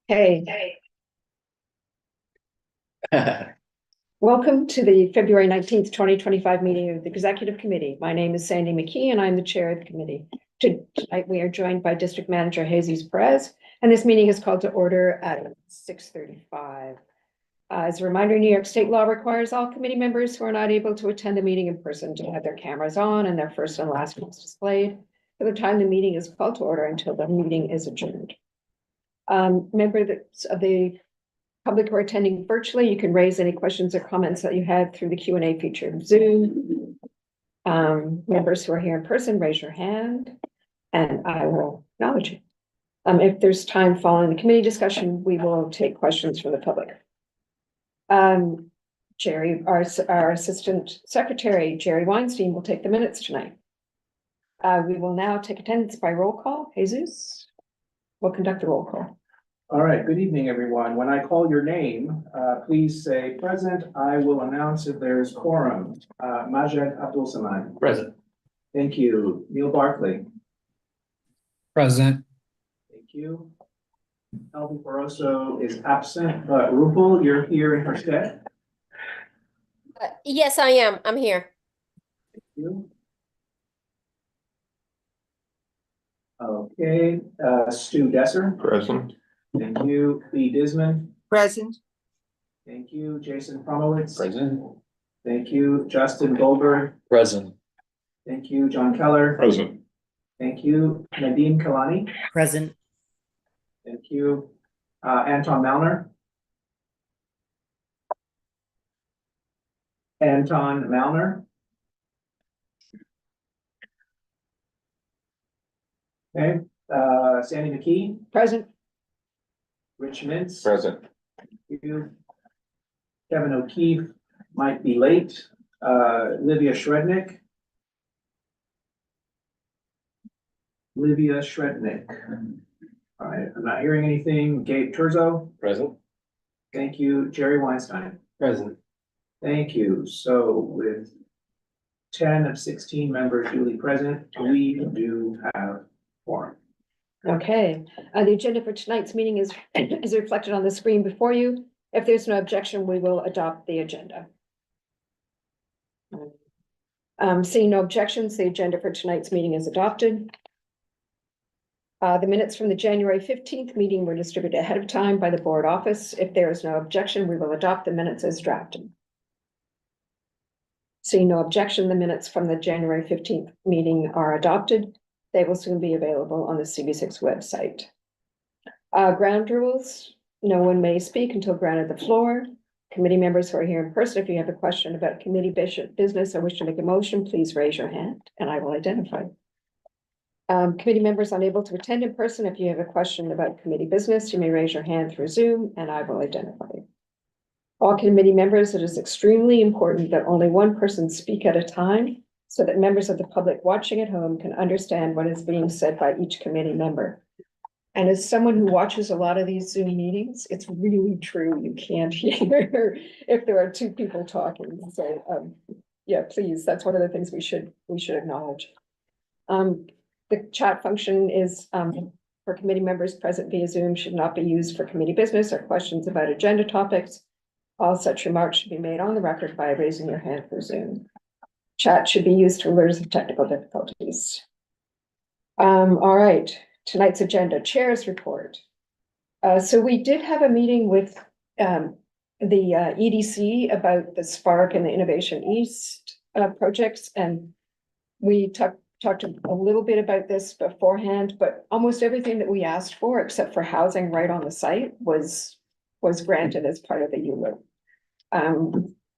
Hey, welcome to the February 19th, 2025 meeting of the Executive Committee. My name is Sandy McKee and I'm the chair of the committee. Tonight we are joined by District Manager Jesus Perez, and this meeting is called to order at 6:35. As a reminder, New York State law requires all committee members who are not able to attend the meeting in person to have their cameras on and their first and last names displayed for the time the meeting is called to order until the meeting is adjourned. Members of the public who are attending virtually, you can raise any questions or comments that you have through the Q&A feature of Zoom. Members who are here in person, raise your hand and I will acknowledge you. If there's time following the committee discussion, we will take questions from the public. Jerry, our Assistant Secretary, Jerry Weinstein, will take the minutes tonight. We will now take attendance by roll call. Jesus will conduct the roll call. All right, good evening, everyone. When I call your name, please say present. I will announce if there's quorum. Majed Abdul Saman. Present. Thank you. Neil Barkley. Present. Thank you. Elvie Barroso is absent, but Rupal, you're here in her stead. Yes, I am. I'm here. Thank you. Okay, Stu Desser. Present. Thank you. Lee Disman. Present. Thank you. Jason Promowitz. Present. Thank you. Justin Goldberg. Present. Thank you. John Keller. Present. Thank you. Nadeem Kalani. Present. Thank you. Anton Malner. Anton Malner. Okay, Sandy McKee, Present. Rich Mintz. Present. Thank you. Kevin O'Keefe might be late. Livia Shrednick. Livia Shrednick. All right, I'm not hearing anything. Gabe Turzo. Present. Thank you. Jerry Weinstein. Present. Thank you. So with 10 of 16 members duly present, we do have quorum. Okay, the agenda for tonight's meeting is reflected on the screen before you. If there's no objection, we will adopt the agenda. Seeing no objections, the agenda for tonight's meeting is adopted. The minutes from the January 15th meeting were distributed ahead of time by the board office. If there is no objection, we will adopt the minutes as drafted. Seeing no objection, the minutes from the January 15th meeting are adopted. They will soon be available on the CB6 website. Ground rules, no one may speak until granted the floor. Committee members who are here in person, if you have a question about committee business or wish to make a motion, please raise your hand and I will identify. Committee members unable to attend in person, if you have a question about committee business, you may raise your hand through Zoom and I will identify you. All committee members, it is extremely important that only one person speak at a time, so that members of the public watching at home can understand what is being said by each committee member. And as someone who watches a lot of these Zoom meetings, it's really true. You can't hear if there are two people talking. So yeah, please, that's one of the things we should acknowledge. The chat function is for committee members present via Zoom should not be used for committee business or questions about agenda topics. All such remarks should be made on the record by raising your hand for Zoom. Chat should be used to alert us of technical difficulties. All right, tonight's agenda, chair's report. So we did have a meeting with the EDC about the Spark and the Innovation East projects, and we talked a little bit about this beforehand, but almost everything that we asked for, except for housing right on the site, was granted as part of the ULURP.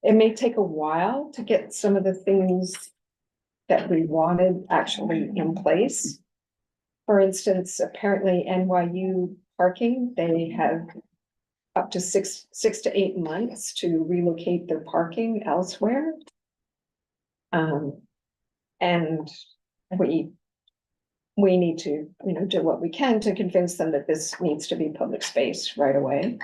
It may take a while to get some of the things that we wanted actually in place. For instance, apparently NYU parking, they have up to six to 8 months to relocate their parking elsewhere. And we need to, do what we can to convince them that this needs to be public space right away.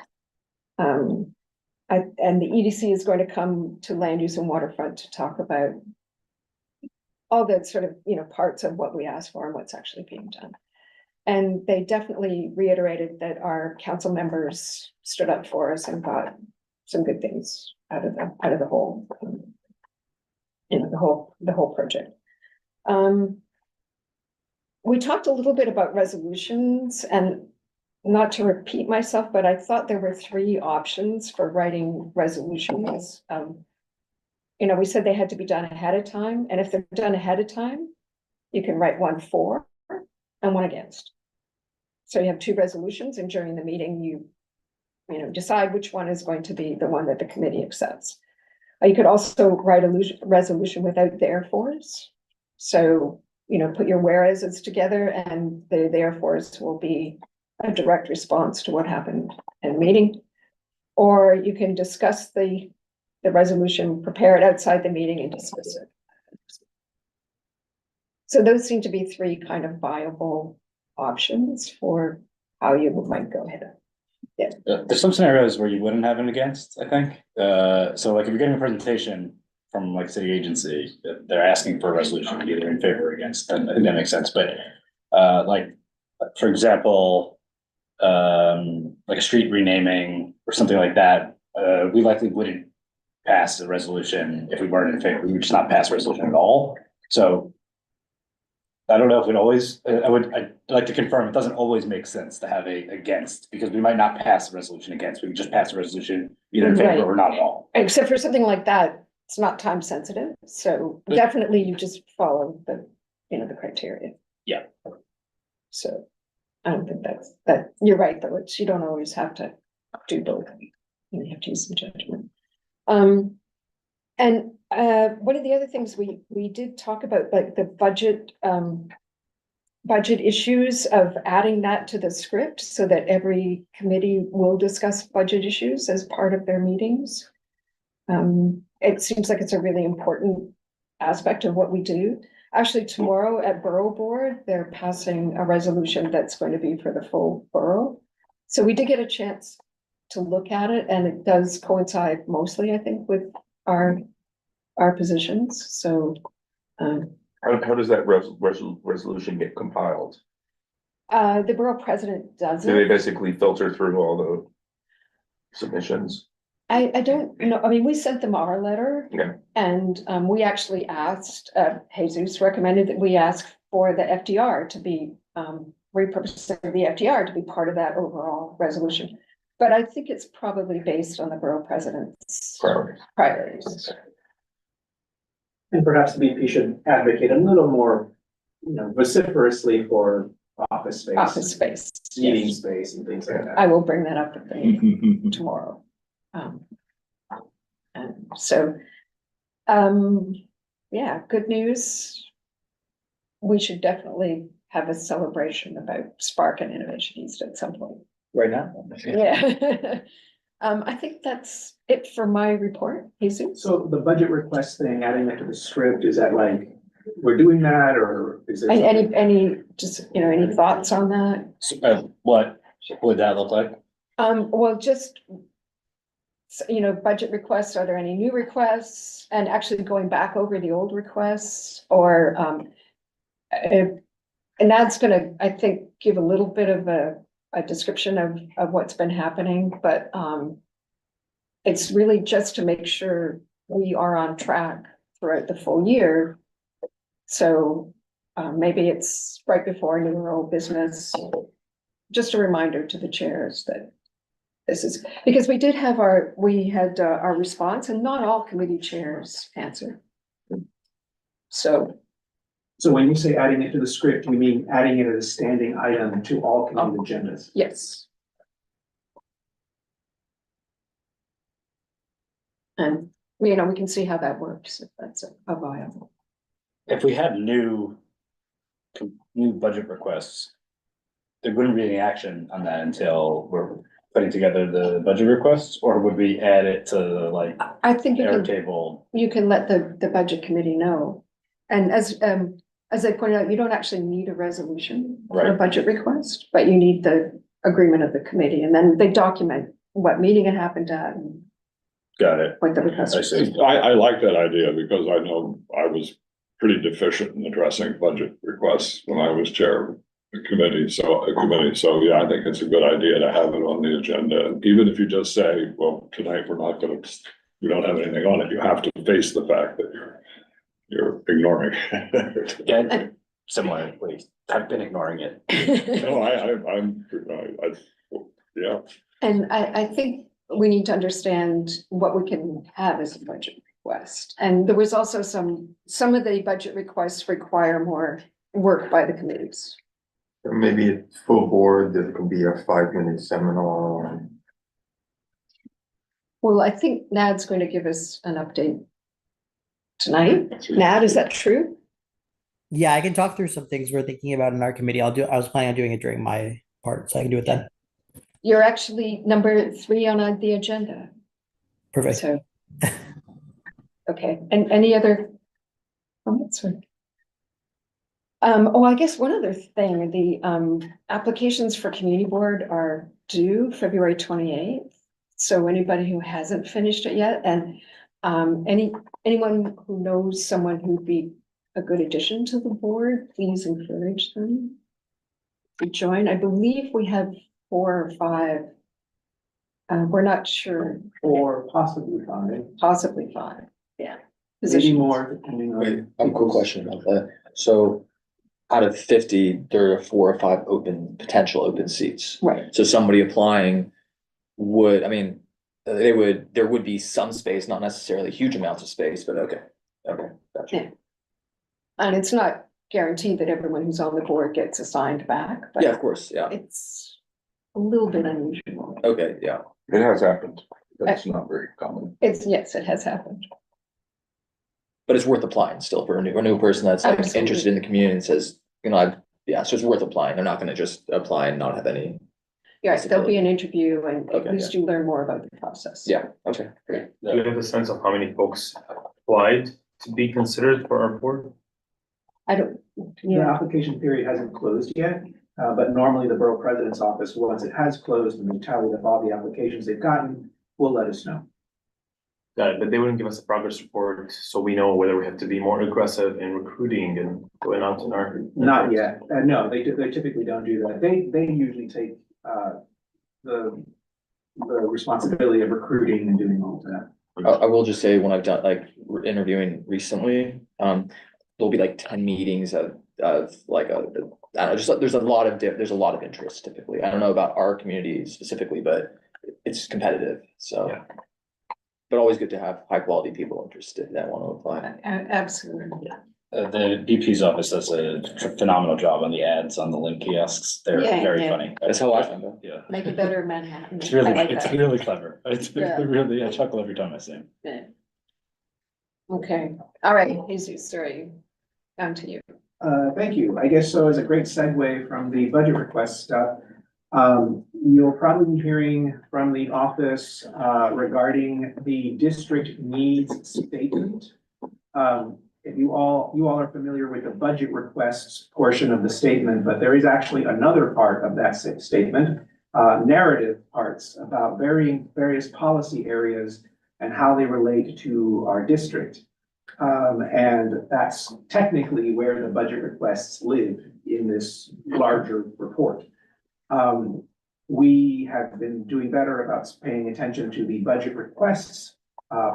And the EDC is going to come to Land Use and Waterfront to talk about all the sort of, parts of what we asked for and what's actually being done. And they definitely reiterated that our council members stood up for us and got some good things out of the whole, the whole project. We talked a little bit about resolutions, and not to repeat myself, but I thought there were 3 options for writing resolutions. We said they had to be done ahead of time, and if they're done ahead of time, you can write one for and one against. So you have 2 resolutions, and during the meeting, you decide which one is going to be the one that the committee accepts. You could also write a resolution without therefores. So, put your whereases together, and the therefores will be a direct response to what happened in the meeting. Or you can discuss the resolution, prepare it outside the meeting and discuss it. So those seem to be 3 kind of viable options for how you might go ahead. There's some scenarios where you wouldn't have an against, I think. So like if you're getting a presentation from like city agency, they're asking for a resolution either in favor or against, then I think that makes sense. But like, for example, like a street renaming or something like that, we likely wouldn't pass a resolution if we weren't in favor. We would just not pass a resolution at all. So I don't know if it always, I'd like to confirm, it doesn't always make sense to have a against, because we might not pass a resolution against, we would just pass a resolution either in favor or not at all. Except for something like that, it's not time sensitive, so definitely you just follow the criteria. Yeah. So I don't think that, you're right, though, you don't always have to do both. You have to use some judgment. And one of the other things we did talk about, like the budget issues, of adding that to the script so that every committee will discuss budget issues as part of their meetings. It seems like it's a really important aspect of what we do. Actually, tomorrow at Borough Board, they're passing a resolution that's going to be for the full borough. So we did get a chance to look at it, and it does coincide mostly, I think, with our positions. So How does that resolution get compiled? the borough president does Do they it. basically filter through all the submissions? I don't know. I mean, we sent them our letter. Yeah. And we actually asked, Jesus recommended that we ask for the FDR to be repurposing the FDR to be part of that overall resolution. But I think it's probably based on the borough president's priorities. And perhaps the BP should advocate a little more, vociferously for office space. Office space. Meeting Yes. space and things like that. I will bring that up at the meeting tomorrow. And so, yeah, good news. We should definitely have a celebration about Spark and Innovation East at some point. Right now. Yeah. I think that's it for my report, Jesus. So the budget request thing, adding that to the script, is that like, we're doing that, or is there? Any, just, any thoughts on that? So, what would that look like? Well, just, budget requests, are there any new requests? And actually going back over the old requests, or, and that's gonna, I think, give a little bit of a description of what's been happening, but, it's really just to make sure we are on track throughout the full year. So, maybe it's right before new or old business, just a reminder to the chairs that this is, because we had our response, and not all committee chairs answered. So when you say adding it to the script, you mean adding it as a standing item to all committee agendas? yes. And, we can see how that works, if that's a viable. If we had new budget requests, there wouldn't be any action on that until we're putting together the budget requests, or would we add it to the I think air table? you can let the budget committee know. And as I pointed out, you don't actually need a resolution for a Right. budget request, but you need the agreement of the committee, and then they document what meeting it happened at and Got it. what the request I was. see. I like that idea because I know I was pretty deficient in addressing budget requests when I was chair. committee, so yeah, I think it's a good idea to have it on the agenda, even if you just say, well, tonight we're not gonna, we don't have anything on it, you have to face the fact that you're ignoring. Yeah, similarly, I've been ignoring it. No, yeah, And I think we need to understand what we can have as a budget request. And there was also some of the budget requests require more work by the committees. Maybe a full board, there could be a 5-minute seminar. Well, I think Nad's going to give us an update tonight. Nad, is that true? Yeah, I can talk through some things we're thinking about in our committee. I was planning on doing it during my part, so I can do it then. You're actually number 3 on the agenda, Perfect. so. Okay, and any other comments or? Oh, I guess one other thing, the applications for community board are due February 28th. So anybody who hasn't finished it yet, and anyone who knows someone who'd be a good addition to the board, please encourage them to join. I believe we have 4 or 5. We're not sure, Or possibly 5, possibly 5, yeah. maybe Positions. more depending on. Wait, I have a quick question about that. So out of 50, there are 4 or 5 potential open seats. Right, So somebody applying would, I mean, there would be some space, not necessarily huge amounts of space, but okay. Okay, gotcha. Yeah. And it's not guaranteed that everyone who's on the board gets assigned back, but Yeah, of course, yeah. it's a little bit unusual. Okay, yeah. It has happened. That's not very common. Yes, it has happened. But it's worth applying still for a new person that's like Absolutely. interested in the community and says, yeah, so it's worth applying. They're not gonna just apply and not have any. Yeah, there'll be an interview and at Okay, least you learn more about the process. Yeah, okay, great. Do you have a sense of how many folks applied to be considered for our board? I don't, The yeah, application period hasn't closed yet, but normally the borough president's office, once it has closed and they tallied up all the applications they've gotten, will let us know. Got it, but they wouldn't give us a progress report, so we know whether we have to be more aggressive in recruiting and going out in our. Not yet. No, they typically don't do that. They usually take, the responsibility of recruiting and doing all of that. I will just say, when I've done interviewing recently, there'll be like 10 meetings of like I don't know, just there's a lot of interest typically. I don't know about our community specifically, but it's competitive, so. Yeah. But always good to have high quality people interested that want to apply. absolutely. The BP's office does a phenomenal job on the ads on the link kiosks. They're Yeah, very yeah. funny. That's how I found out. Yeah. Make it better in Manhattan. It's really, I like it's that. really clever. It's Yeah. really, I chuckle every time I see him. Yeah. Okay, all right, Jesus, sorry, down to you. Thank you. I guess so as a great segue from the budget request stuff. You'll probably be hearing from the office, regarding the district needs statement. If you all are familiar with the budget requests portion of the statement, but there is actually another part of that statement, narrative parts about various policy areas and how they relate to our district. And that's technically where the budget requests live in this larger report. We have been doing better about paying attention to the budget requests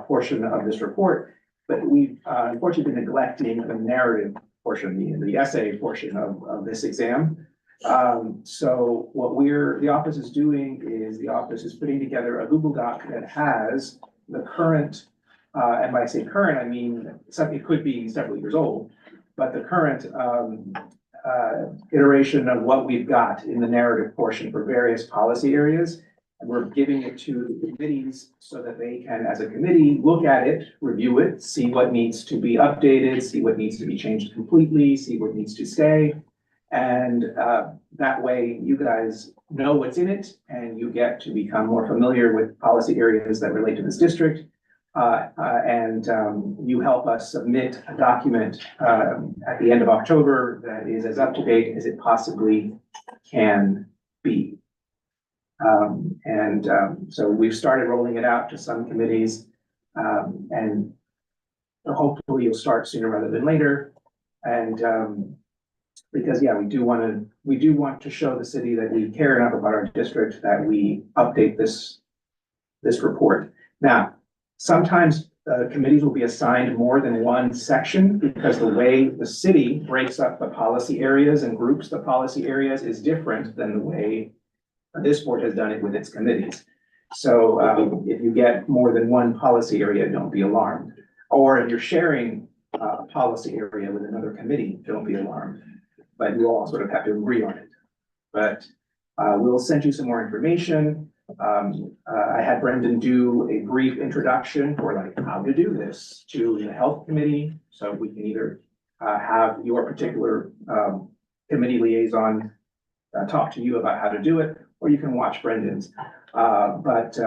portion of this report, but we've unfortunately been neglecting the narrative portion, the essay portion of this exam. So what the office is doing is the office is putting together a Google Doc that has the current, and by I say current, I mean, it could be several years old, but the current iteration of what we've got in the narrative portion for various policy areas. And we're giving it to the committees so that they can, as a committee, look at it, review it, see what needs to be updated, see what needs to be changed completely, see what needs to stay. And that way you guys know what's in it and you get to become more familiar with policy areas that relate to this district. And you help us submit a document at the end of October that is as up to date as it possibly can be. So we've started rolling it out to some committees, and hopefully you'll start sooner rather than later. And Because, yeah, we do want to show the city that we care enough about our district that we update this report. Now, sometimes committees will be assigned more than one section because the way the city breaks up the policy areas and groups the policy areas is different than the way this board has done it with its committees. So if you get more than one policy area, don't be alarmed. Or if you're sharing a policy area with another committee, don't be alarmed. But you all sort of have to agree on it. But we'll send you some more information. I had Brendan do a brief introduction for like how to do this to the health committee. So we can either have your particular committee liaison talk to you about how to do it, or you can watch Brendan's. But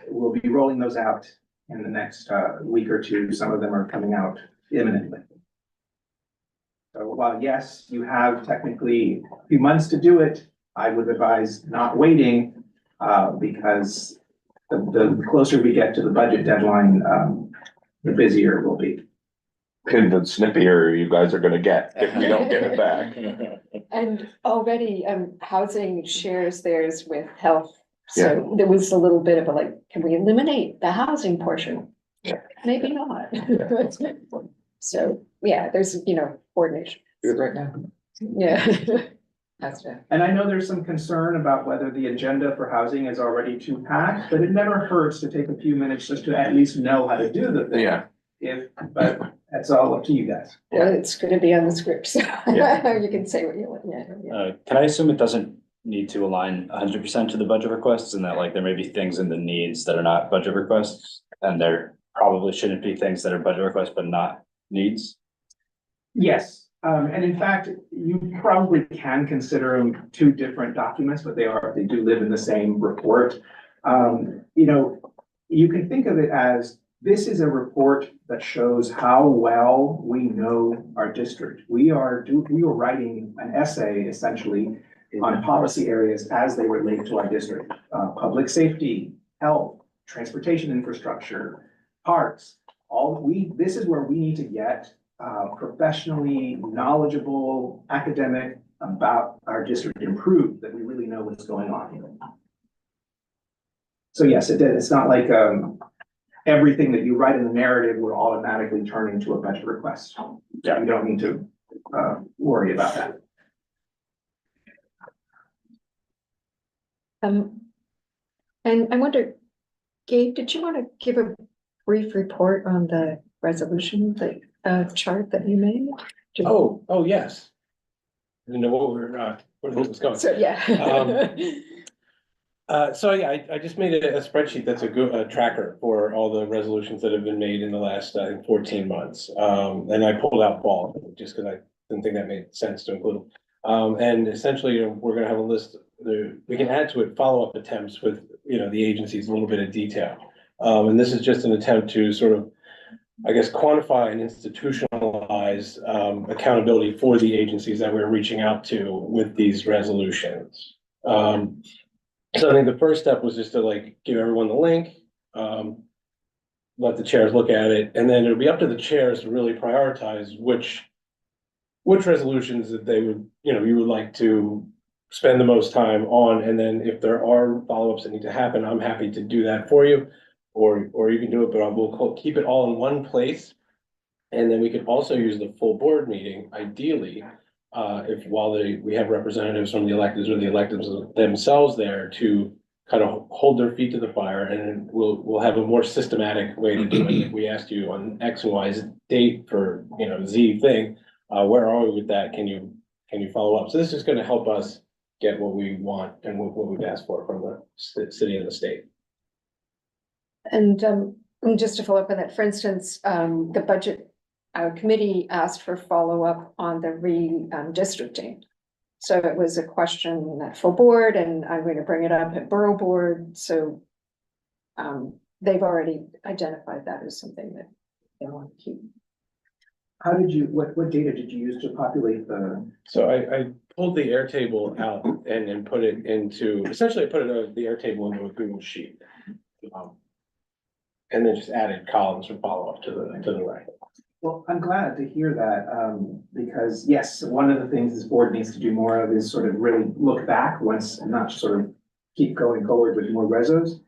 we'll be rolling those out in the next week or two. Some of them are coming out imminently. So while yes, you have technically a few months to do it, I would advise not waiting because the closer we get to the budget deadline, the busier it will be. And the snippier you guys are gonna get if we don't get it back. And already, housing shares theirs with health. So there was a little bit of a like, can we eliminate the housing portion? Yeah. Maybe not. So, yeah, there's, coordination. Good right now. Yeah. Has to. And I know there's some concern about whether the agenda for housing is already too packed, but it never hurts to take a few minutes just to at least know how to do the thing. Yeah. But that's all up to you guys. Well, it's gonna be on the script, so Yeah. you can say what you want, yeah. Can I assume it doesn't need to align 100% to the budget requests, and that like there may be things in the needs that are not budget requests, and there probably shouldn't be things that are budget requests but not needs? Yes, and in fact, you probably can consider them two different documents, but they do live in the same report. You can think of it as, this is a report that shows how well we know our district. We are writing an essay essentially on policy areas as they relate to our district. Public safety, health, transportation infrastructure, parks, this is where we need to get professionally knowledgeable academic about our district improved, that we really know what's going on here. So yes, it's not like everything that you write in the narrative will automatically turn into a budget request. Yeah. You don't need to worry about that. And I wonder, Gabe, did you want to give a brief report on the resolution, the chart that you made? Oh, yes. I didn't know where this was going. So, yeah. So yeah, I just made a spreadsheet that's a good tracker for all the resolutions that have been made in the last, I think, 14 months. And I pulled out Paul, just because I didn't think that made sense to include them. And essentially, we're gonna have a list, we can add to it follow-up attempts with, the agencies, a little bit of detail. And this is just an attempt to sort of, I guess, quantify and institutionalize accountability for the agencies that we're reaching out to with these resolutions. So I think the first step was just to give everyone the link, let the chairs look at it, and then it'll be up to the chairs to really prioritize which resolutions that they would, you would like to spend the most time on. And then if there are follow-ups that need to happen, I'm happy to do that for you. Or you can do it, but we'll keep it all in one place. And then we could also use the full board meeting, ideally, while we have representatives from the electeds or the electeds themselves there to kind of hold their feet to the fire, and we'll have a more systematic way to do it. If we asked you on X and Y's date for, Z thing, where are we with that? Can you follow up? So this is gonna help us get what we want and what we've asked for from the city and the state. And just to follow up on that, for instance, the budget committee asked for follow-up on the redistricting. So it was a question at full board, and I'm going to bring it up at borough board. So they've already identified that as something that they want to keep. How did you, what data did you use to populate the? So I pulled the Airtable out and put it into, essentially I put the Airtable into a Google Sheet. And then just added columns for follow-up to the right. Well, I'm glad to hear that, because yes, one of the things this board needs to do more of is sort of really look back once and not sort of keep going forward with more resos.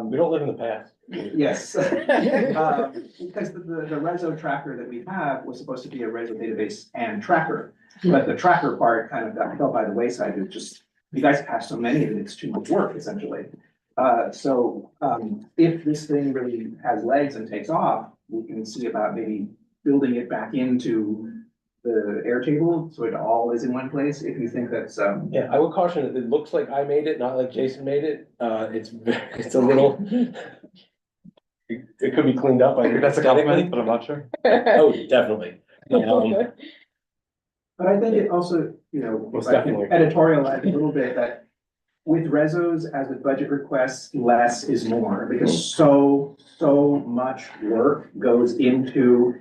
We don't live in the past. Yes. Because the reso tracker that we have was supposed to be a reso database and tracker, but the tracker part kind of fell by the wayside. It just, you guys have so many that it's too much work essentially. If this thing really has legs and takes off, we can see about maybe building it back into the Airtable, so it all is in one place, if you think that's, Yeah, I would caution it. It looks like I made it, not like Jason made it. It's a little. It could be cleaned up. I think That's a compliment, but I'm not sure. Oh, definitely. but I think it also, you know, Most if I can definitely. editorialize a little bit that with resos, as with budget requests, less is more, because so much work goes into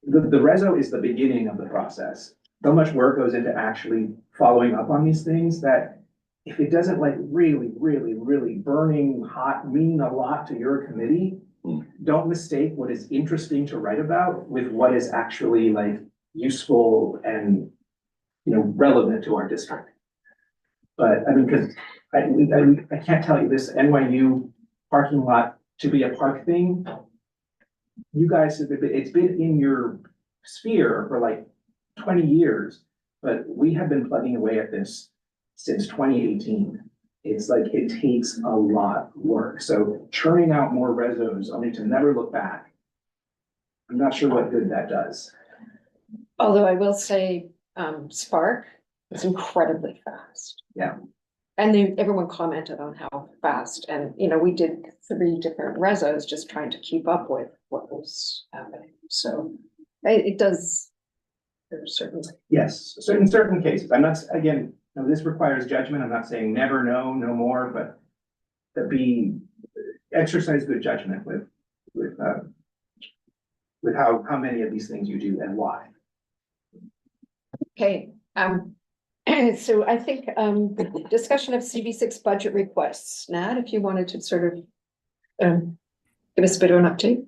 the reso is the beginning of the process. So much work goes into actually following up on these things that if it doesn't like really burning hot mean a lot to your committee, don't mistake what is interesting to write about with what is actually like useful and, you know, relevant to our district. But I mean, because I can't tell you this NYU parking lot to be a park thing. You guys have been, it's been in your sphere for like 20 years, but we have been plugging away at this since 2018. It's like, it takes a lot of work. So churning out more resos only to never look back. I'm not sure what good that does. Although I will say, Spark is incredibly fast. Yeah. And then everyone commented on how fast, and, you know, we did 3 different resos just trying to keep up with what was happening, so it does. There's certainly. Yes, so in certain cases, I'm not, again, no, this requires judgment. I'm not saying never, no more, but to exercise good judgment with how many of these things you do and why. Okay, so I think, discussion of CV6 budget requests. Nat, if you wanted to sort of, give us a bit of an update.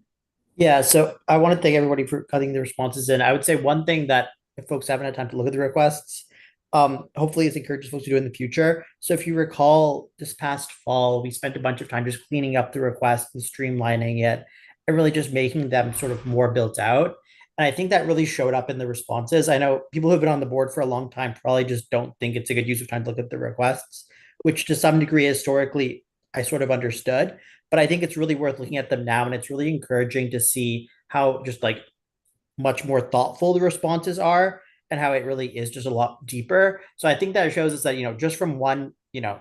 Yeah, so I want to thank everybody for cutting the responses in. I would say one thing that if folks haven't had time to look at the requests, hopefully it encourages folks to do in the future. So if you recall, this past fall, we spent a bunch of time just cleaning up the request and streamlining it and really just making them sort of more built out. And I think that really showed up in the responses. I know people who've been on the board for a long time probably just don't think it's a good use of time to look at the requests, which to some degree historically I sort of understood. But I think it's really worth looking at them now, and it's really encouraging to see how just like much more thoughtful the responses are and how it really is just a lot deeper. So I think that shows us that, you know, just from one, you know,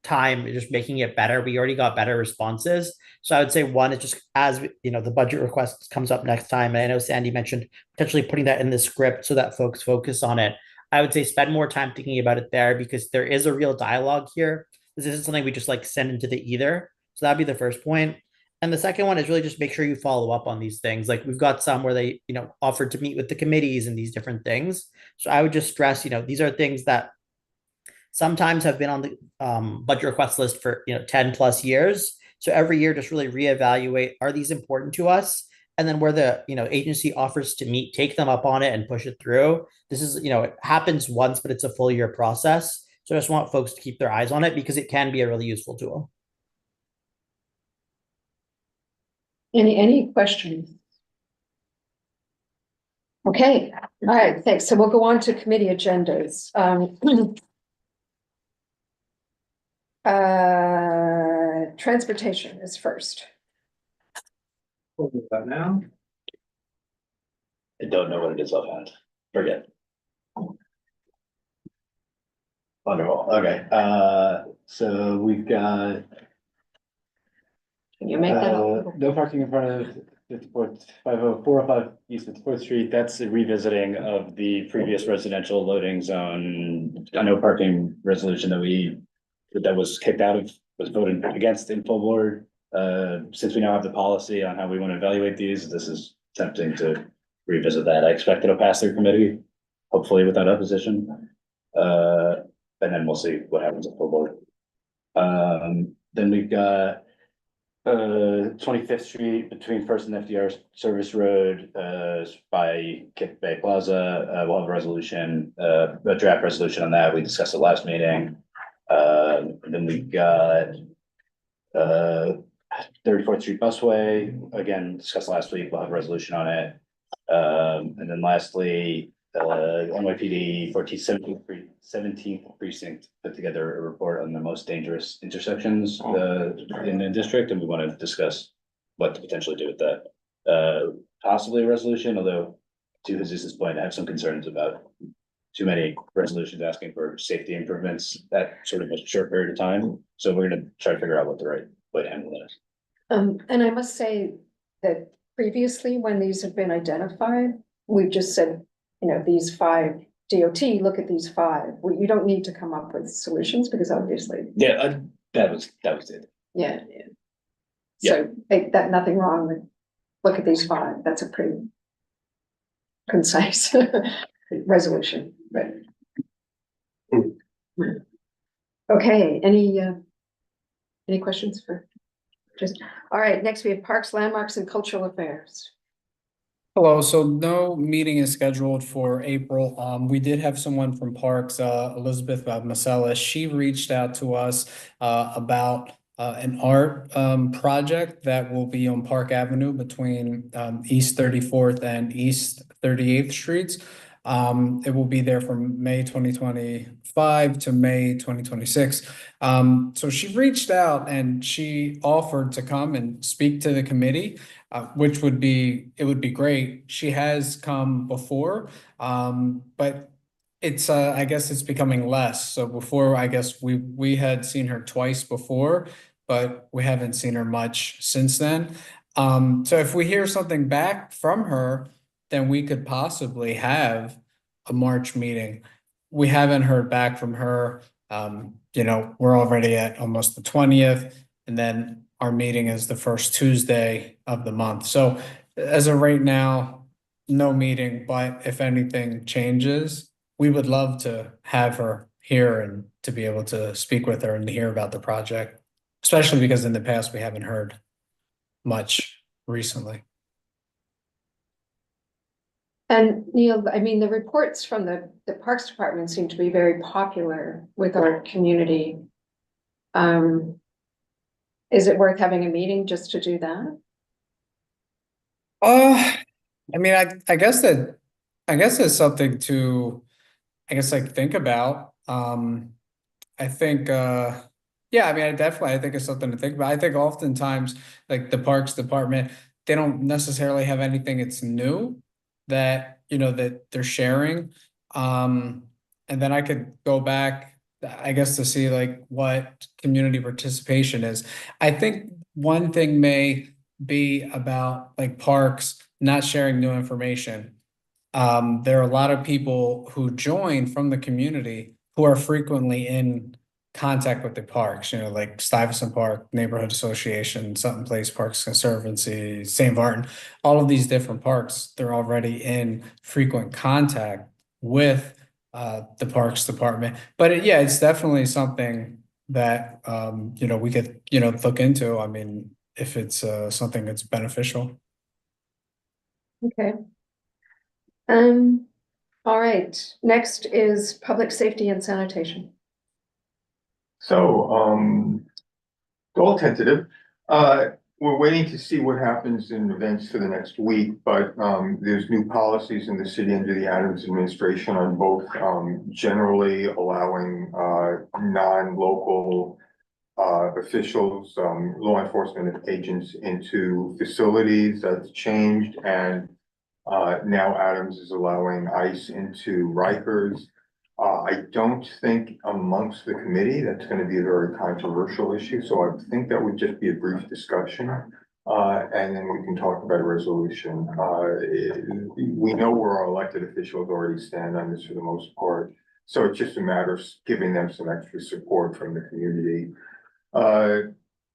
time just making it better, we already got better responses. So I would say one is just as you know the budget request comes up next time, and I know Sandy mentioned potentially putting that in the script so that folks focus on it. I would say spend more time thinking about it there because there is a real dialogue here. This isn't something we just like send into the ether. So that'd be the first point. And the second one is really just make sure you follow up on these things. Like we've got some where they, you know, offered to meet with the committees and these different things. So I would just stress, you know, these are things that sometimes have been on the budget request list for, you know, 10 plus years. So every year, just really reevaluate, are these important to us? And then where the, you know, agency offers to meet, take them up on it and push it through. This is, you know, it happens once, but it's a full year process. So I just want folks to keep their eyes on it because it can be a really useful tool. Any questions? Okay, all right, thanks. So we'll go on to committee agendas. Transportation is first. What we've got now, I don't know what it is offhand. Forget. Wonderful. Okay. So we've got Can you make that up? no parking in front of 405 East 54th Street. That's a revisiting of the previous residential loading zone. I know parking resolution that was kicked out of, was voted against in full board. Since we now have the policy on how we want to evaluate these, this is tempting to revisit that. I expect it'll pass through committee, hopefully without opposition. And then we'll see what happens at full board. Then we've got 25th Street between First and FDR Service Road, by Kip Bay Plaza. We'll have a resolution, a draft resolution on that. We discussed it last meeting. Then we got, 34th Street Busway, again, discussed last week. We'll have a resolution on it. And then lastly, NYPD 17th precinct put together a report on the most dangerous intersections in the district, and we want to discuss what to potentially do with that. Possibly a resolution, although to Jesus' point, I have some concerns about too many resolutions asking for safety improvements at sort of a short period of time. So we're gonna try to figure out what the right way to handle it is. And I must say that previously, when these have been identified, we've just said, you know, these 5 DOT, look at these 5. Well, you don't need to come up with solutions because obviously, Yeah, that was it. yeah. So that nothing wrong with, look at these 5. That's a pretty concise resolution, right? Okay, any questions for just, all right, next we have Parks, Landmarks and Cultural Affairs. Hello, so no meeting is scheduled for April. We did have someone from Parks, Elizabeth Macelas. She reached out to us about an art project that will be on Park Avenue between East 34th and East 38th Streets. It will be there from May 2025 to May 2026. So she reached out and she offered to come and speak to the committee, which would be great. She has come before, but it's I guess it's becoming less. So before, I guess we had seen her twice before, but we haven't seen her much since then. So if we hear something back from her, then we could possibly have a March meeting. We haven't heard back from her. You know, we're already at almost the 20th, and then our meeting is the first Tuesday of the month. So as of right now, no meeting, but if anything changes, we would love to have her here and to be able to speak with her and to hear about the project, especially because in the past we haven't heard much recently. And Neil, I mean, the reports from the Parks Department seem to be very popular with our community. Is it worth having a meeting just to do that? I mean, I guess it's something to, I guess, like, think about. I think, yeah, I mean, I think it's something to think about. I think oftentimes, like, the Parks Department, they don't necessarily have anything that's new that, you know, that they're sharing. And then I could go back, I guess, to see like what community participation is. I think one thing may be about like parks not sharing new information. There are a lot of people who join from the community who are frequently in contact with the parks, you know, like Stuyvesant Park Neighborhood Association, Sutton Place Parks Conservancy, St. Martin, all of these different parks, they're already in frequent contact with the Parks Department. But yeah, it's definitely something that you know, we could, you know, look into. I mean, if it's something that's beneficial. Okay. All right, next is public safety and sanitation. So, it's all tentative. We're waiting to see what happens in events for the next week, but, there's new policies in the city under the Adams administration on both, generally allowing, non-local, officials, law enforcement agents into facilities. That's changed, and, now Adams is allowing ICE into Rikers. I don't think amongst the committee that's gonna be a very controversial issue, so I think that would just be a brief discussion. And then we can talk about a resolution. We know where our elected officials already stand on this for the most part, so it's just a matter of giving them some extra support from the community.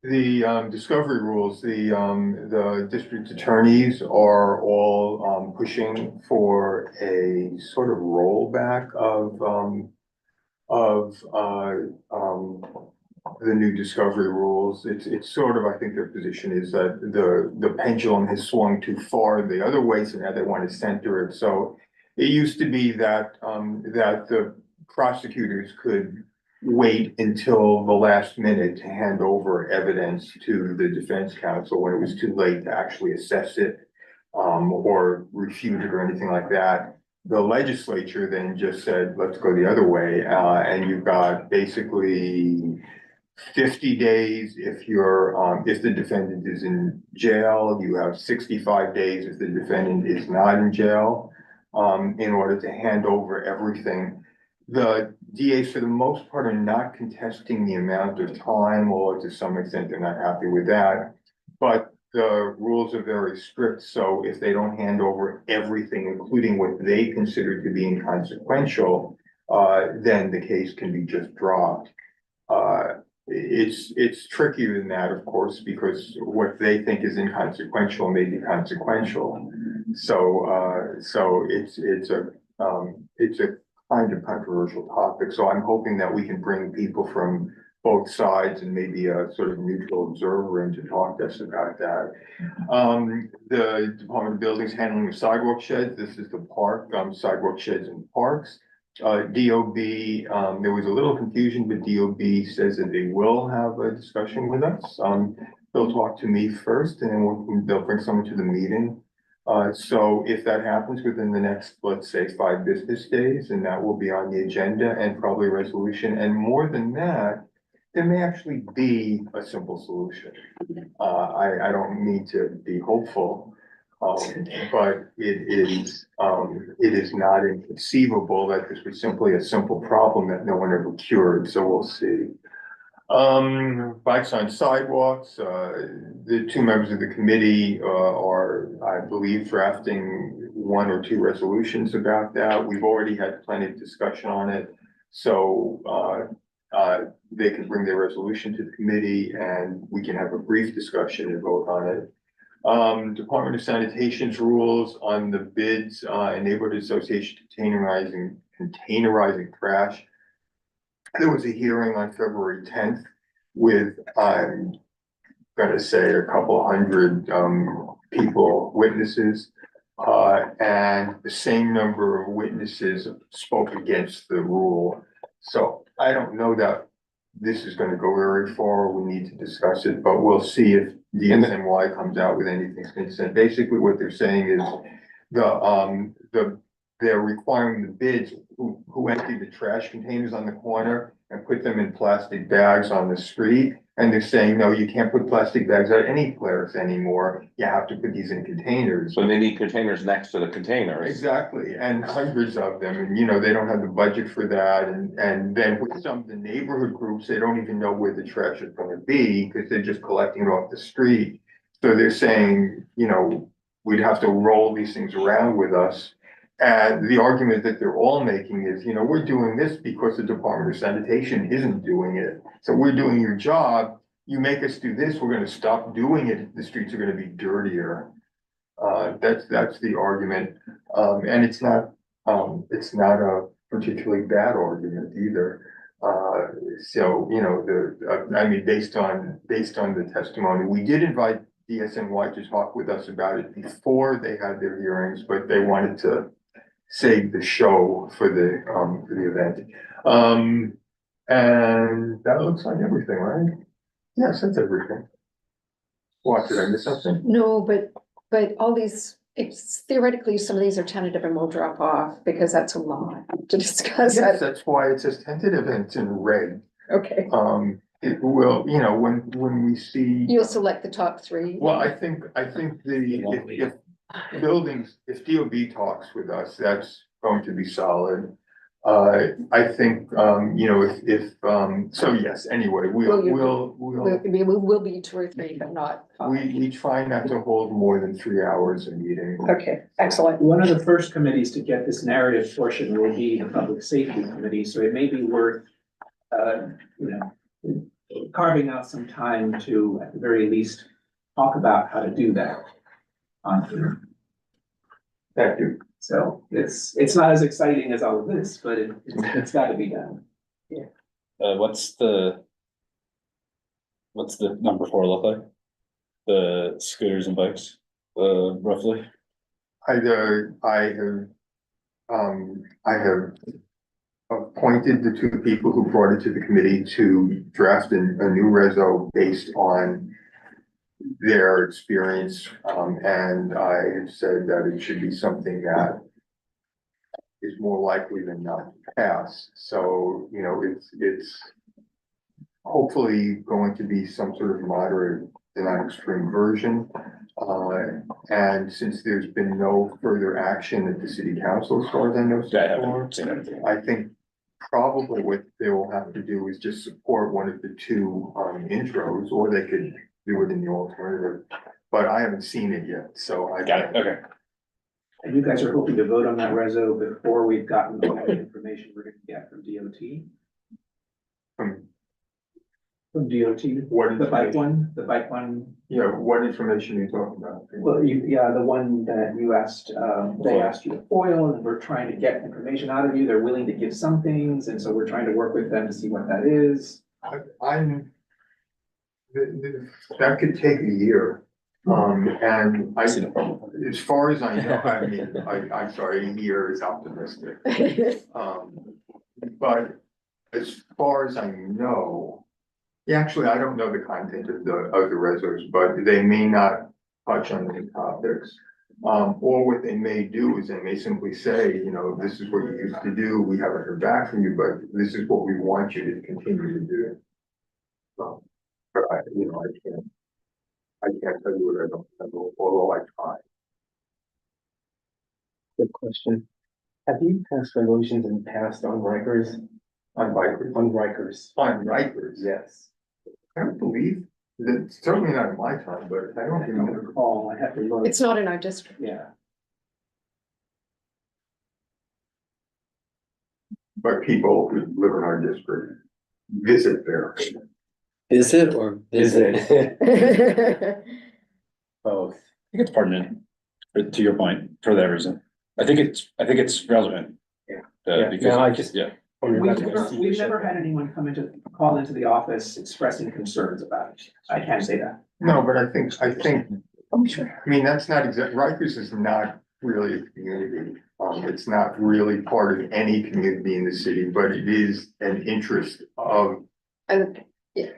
The discovery rules, the district attorneys are all pushing for a sort of rollback of the new discovery rules. It's sort of, I think their position is that the pendulum has swung too far the other way, so now they want to center it. So it used to be that, that the prosecutors could wait until the last minute to hand over evidence to the defense counsel when it was too late to actually assess it, or refute it or anything like that. The legislature then just said, let's go the other way, and you've got basically 50 days if you're, if the defendant is in jail. You have 65 days if the defendant is not in jail, in order to hand over everything. The DAs, for the most part, are not contesting the amount of time, or to some extent, they're not happy with that. But the rules are very strict, so if they don't hand over everything, including what they consider to be inconsequential, then the case can be just dropped. It's trickier than that, of course, because what they think is inconsequential may be consequential. So it's a kind of controversial topic. So I'm hoping that we can bring people from both sides and maybe a sort of neutral observer in to talk to us about that. The Department of Buildings handling of sidewalk sheds. This is the park, sidewalk sheds and parks. DOB, there was a little confusion, but DOB says that they will have a discussion with us. They'll talk to me first, and then they'll bring someone to the meeting. So if that happens within the next, let's say, 5 business days, and that will be on the agenda and probably a resolution. And more than that, there may actually be a simple solution. I don't need to be hopeful, but it is not inconceivable that this was simply a simple problem that no one ever cured. So we'll see. Bikes on sidewalks, the 2 members of the committee are, I believe, drafting 1 or 2 resolutions about that. We've already had plenty of discussion on it. So they can bring their resolution to the committee and we can have a brief discussion and vote on it. Department of Sanitation's rules on the bids, and neighborhood association containerizing trash. There was a hearing on February 10th with, I'm gonna say, a couple hundred people, witnesses. And the same number of witnesses spoke against the rule. So I don't know that this is gonna go very far. We need to discuss it, but we'll see if DSNY comes out with anything consistent. Basically, what they're saying is they're requiring the bids who empty the trash containers on the corner and put them in plastic bags on the street. And they're saying, no, you can't put plastic bags out any place anymore. You have to put these in containers. So they need containers next to the containers. Exactly, and hundreds of them, and they don't have the budget for that, and then with some of the neighborhood groups, they don't even know where the trash is gonna be, because they're just collecting it off the street. So they're saying, we'd have to roll these things around with us. And the argument that they're all making is, we're doing this because the Department of Sanitation isn't doing it. So we're doing your job, you make us do this, we're gonna stop doing it, the streets are gonna be dirtier. That's the argument, and it's not a particularly bad argument either. So, based on the testimony, we did invite DSNY to talk with us about it before they had their hearings, but they wanted to save the show for the event. And that looks like everything, right? Yes, that's everything. What, did I miss something? No, but all these, it's theoretically, some of these are tentative and will drop off because that's a lot to discuss. Yes, that's why it says tentative and it's in red. Okay, It will, when we see. you'll select the top 3. Well, I think if buildings, if DOB talks with us, that's going to be solid. I think, so yes, anyway, We'll be 2 or 3, but not 5. we try not to hold more than 3 hours a meeting. Okay, excellent. One of the first committees to get this narrative portion will be the Public Safety Committee, so it may be worth, carving out some time to, at the very least, talk about how to do that. Thank you. So it's not as exciting as all of this, but it's got to be done. What's the What's the number 4 look like? The scooters and bikes, roughly? I have appointed the 2 people who brought it to the committee to draft a new reso based on their experience. And I have said that it should be something that is more likely than not to pass. So, you know, it's hopefully going to be some sort of moderate and not extreme version. And since there's been no further action at the city council, as far as I know, so Yeah, I far, haven't seen anything. I think probably what they will have to do is just support one of the 2 intros, or they could do it in the alternative. But I haven't seen it yet, so I. Got it, okay. And you guys are hoping to vote on that reso before we've gotten all the information we're gonna get from DOT? From DOT, What the bike information? the bike one. Yeah, what information are you talking about? Well, yeah, the one that you asked, they asked you to foil, and we're trying to get information out of you. They're willing to give some things, and so we're trying to work with them to see what that is. I'm. That could take a year. And I, See no problem. as far as I know, I mean, I'm sorry, a year is optimistic. But as far as I know, yeah, actually, I don't know the content of the resos, but they may not touch on any topics. Or what they may do is they may simply say, you know, this is what you used to do, we haven't heard back from you, but this is what we want you to continue to do. But I can't tell you what I don't know, although I try. Good question. Have you passed resolutions in the past on Rikers? On bikers? On Rikers? On Rikers? Yes. I don't believe, that certainly not in my time, but I I don't don't remember. recall, I have to look. It's not in our district. Yeah. But people who live in our district visit there. Is it or Is visit? it both? I think it's pertinent, to your point, for that reason. I think it's relevant. Yeah. Uh, Yeah, no, I because, just- yeah, We've never had anyone call into the office expressing concerns about it. I can't say that. No, but I think, Oh, sure. I mean, that's not Rikers is not really a community. It's not really part of any community in the city, but it is an interest of And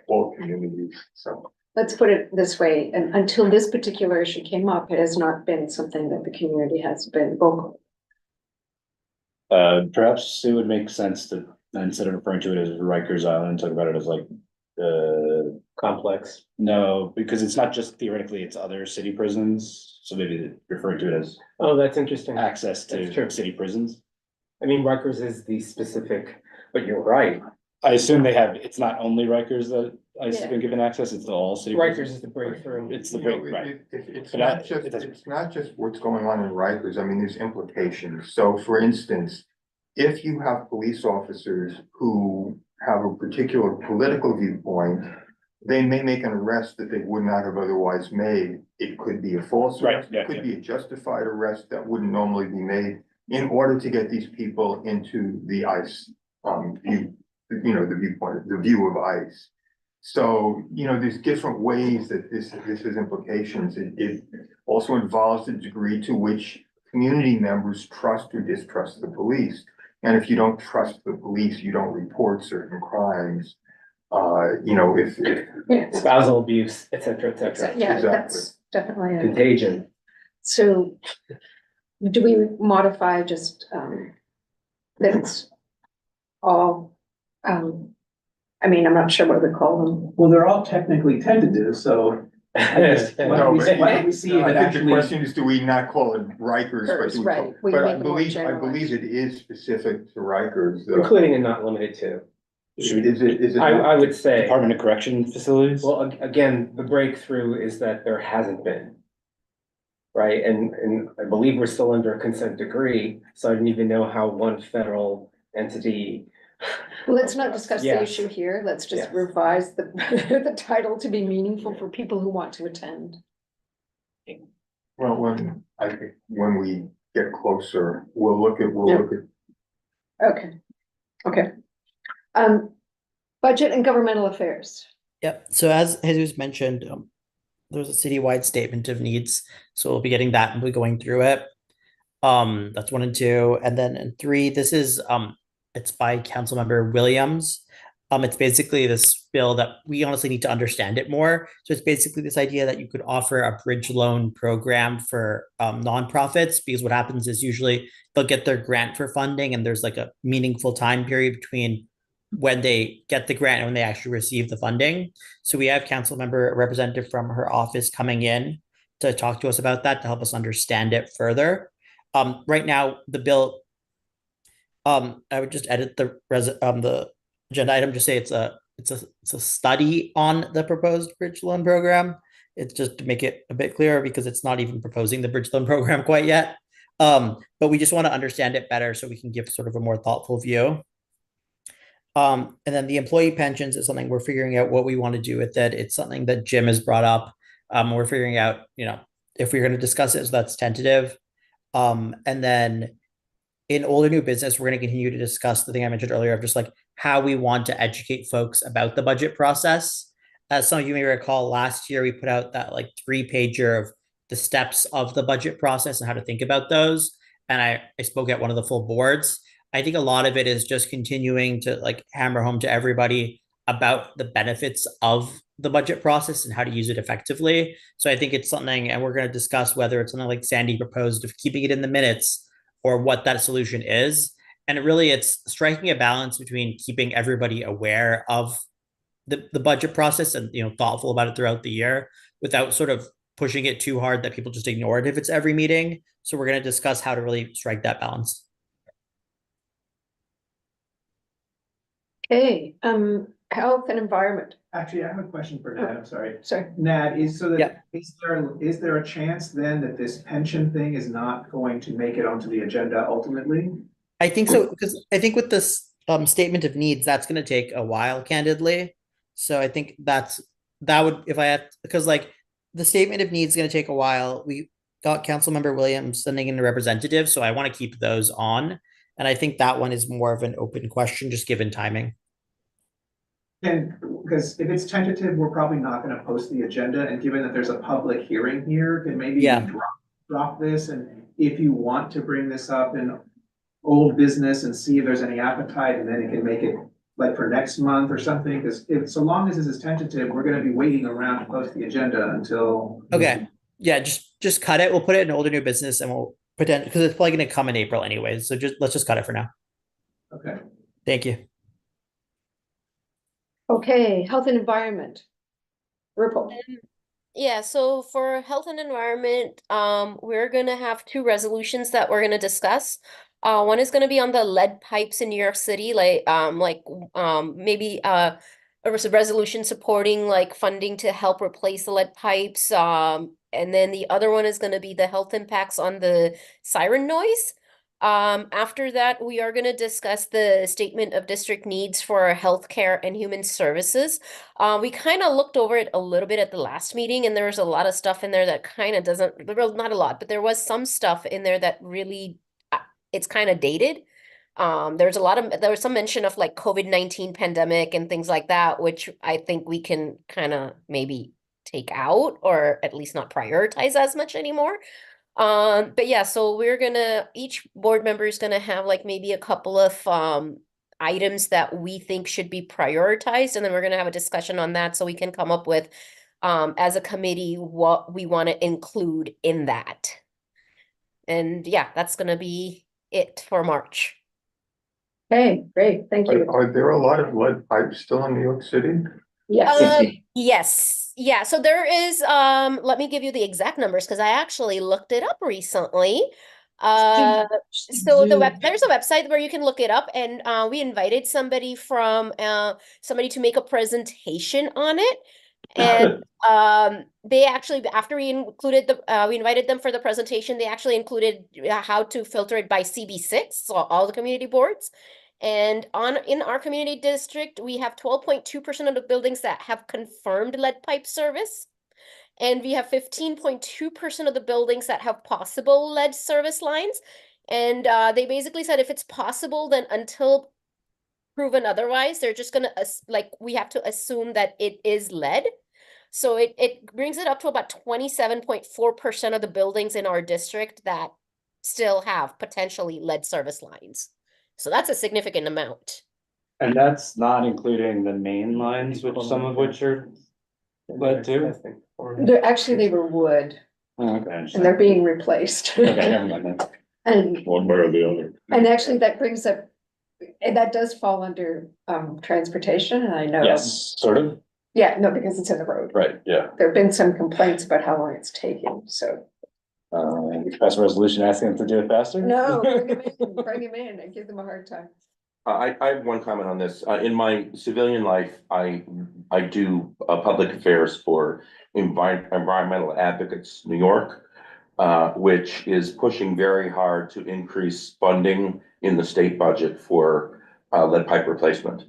all communities, so. let's put it this way, and until this particular issue came up, it has not been something that the community has been vocal. perhaps it would make sense to, instead of referring to it as Rikers Island, talk about it as like, Complex. no, because it's not just theoretically, it's other city prisons. So maybe referring to it as Oh, that's interesting. access That's to true. city prisons. I mean, Rikers is the specific, but you're right. I assume they have, it's not only Rikers that ICE has Yeah. been given access, it's all city. Rikers prisons. is the breakthrough. It's the You know, break, right? It's But not it just, doesn't- it's not just what's going on in Rikers, I mean, there's implications. So for instance, if you have police officers who have a particular political viewpoint, they may make an arrest that they would not have otherwise made. It could be a false Right, arrest, yeah, it could yeah. be a justified arrest that wouldn't normally be made in order to get these people into the ICE, view, you know, the viewpoint, the view of ICE. So, you know, there's different ways that this has implications. It also involves the degree to which community members trust or distrust the police. And if you don't trust the police, you don't report certain crimes. You know, if Spousal abuse, et cetera, et cetera. Yeah, Exactly. that's definitely it. Contagion. So do we modify just, that it's all, I mean, I'm not sure what we call them. Well, they're all technically tentative, so I guess, why don't we see if I it think the actually? question is, do we not call it Rikers? But do we Right, call- we But make I it more believe generalized. it is specific to Rikers. though. Including and not limited to. Should we, Is it? I would say, Department of Correction Facilities? well, again, the breakthrough is that there hasn't been. Right, and I believe we're still under a consent decree, so I didn't even know how one federal entity. Let's not discuss the Yes. issue here. Let's just Yes. revise the, the title to be meaningful for people who want to attend. Well, when we get closer, we'll look at. Okay, okay. Budget and governmental affairs. Yep. So as Jesus mentioned, there's a citywide statement of needs. So we'll be getting that and we'll be going through it. That's 1 and 2. And then in 3, this is it's by Councilmember Williams. It's basically this bill that we honestly need to understand it more. So it's basically this idea that you could offer a bridge loan program for nonprofits, because what happens is usually they'll get their grant for funding and there's like a meaningful time period between when they get the grant and when they actually receive the funding. So we have council member, a representative from her office coming in to talk to us about that, to help us understand it further. Right now, the bill, I would just edit the agenda item, just say it's a study on the proposed bridge loan program. It's just to make it a bit clearer, because it's not even proposing the bridge loan program quite yet. But we just want to understand it better so we can give sort of a more thoughtful view. And then the employee pensions is something we're figuring out what we want to do with it. It's something that Jim has brought up. We're figuring out, if we're going to discuss it, so that's tentative. And then in old or new business, we're going to continue to discuss the thing I mentioned earlier of just like how we want to educate folks about the budget process. As some of you may recall, last year we put out that like 3-pager of the steps of the budget process and how to think about those. And I spoke at one of the full boards. I think a lot of it is just continuing to like hammer home to everybody about the benefits of the budget process and how to use it effectively. So I think it's something, and we're going to discuss whether it's something like Sandy proposed of keeping it in the minutes or what that solution is. And it's striking a balance between keeping everybody aware of the budget process and thoughtful about it throughout the year without sort of pushing it too hard that people just ignore it if it's every meeting. So we're going to discuss how to really strike that balance. Okay, health and environment. Actually, I have a question for Nat, I'm sorry. Sorry. Nat, is Yeah. there a chance then that this pension thing is not going to make it onto the agenda ultimately? I think so, because I think with this statement of needs, that's going to take a while, candidly. So I think that would, if I had, because like the statement of needs is going to take a while. We got Councilmember Williams sending in a representative, so I want to keep those on. And I think that one is more of an open question, just given timing. And because if it's tentative, we're probably not gonna post the agenda, and given that there's a public hearing here, then maybe Yeah. we drop this, and if you want to bring this up in old business and see if there's any appetite, and then it can make it like for next month or something, because so long as this is tentative, we're gonna be waiting around to post the agenda until. Okay. Yeah, just cut it. We'll put it in old or new business and we'll pretend, because it's probably going to come in April anyways. So let's just cut it for now. Okay. Thank you. Okay, health and environment. Ripple. Yeah, so for health and environment, we're gonna have 2 resolutions that we're gonna discuss. One is gonna be on the lead pipes in New York City, maybe there was a resolution supporting like funding to help replace the lead pipes. And then the other one is gonna be the health impacts on the siren noise. After that, we are going to discuss the statement of district needs for healthcare and human services. We kind of looked over it a little bit at the last meeting, and there was a lot of stuff in there that kind of doesn't, well, not a lot, but there was some stuff in there that really, it's kind of dated. There was some mention of like COVID-19 pandemic and things like that, which I think we can kind of maybe take out or at least not prioritize as much anymore. But yeah, so each board member is gonna have like maybe a couple of items that we think should be prioritized, and then we're gonna have a discussion on that so we can come up with as a committee what we want to include in that. And yeah, that's gonna be it for March. Okay, great, thank you. Are there a lot of lead pipes still in New York City? Yes. Yes. Yeah, so there is, let me give you the exact numbers because I actually looked it up recently. So there's a website where you can look it up, and we invited somebody to make a presentation on it. And they actually, after we invited them for the presentation, they actually included how to filter it by CB6, so all the community boards. And in our community district, we have 12.2% of the buildings that have confirmed lead pipe service. And we have 15.2% of the buildings that have possible lead service lines. And they basically said if it's possible, then until proven otherwise. They're just gonna, like, we have to assume that it is lead. So it brings it up to about 27.4% of the buildings in our district that still have potentially lead service lines. So that's a significant amount. And that's not including the main lines, which some of which are led to. Actually, they were wood Oh, okay, I and understand. they're being replaced. Okay, never mind then. And, One way or the other. and actually that brings up, and that does fall under, transportation, and I know. Yes, sort of, Yeah, no, because it's in the road. right, yeah. There've been some complaints about how long it's taking, so. We could pass a resolution asking them to do it faster? No, bring him in and give them a hard time. I have one comment on this. In my civilian life, I do public affairs for Environmental Advocates New York, which is pushing very hard to increase funding in the state budget for lead pipe replacement.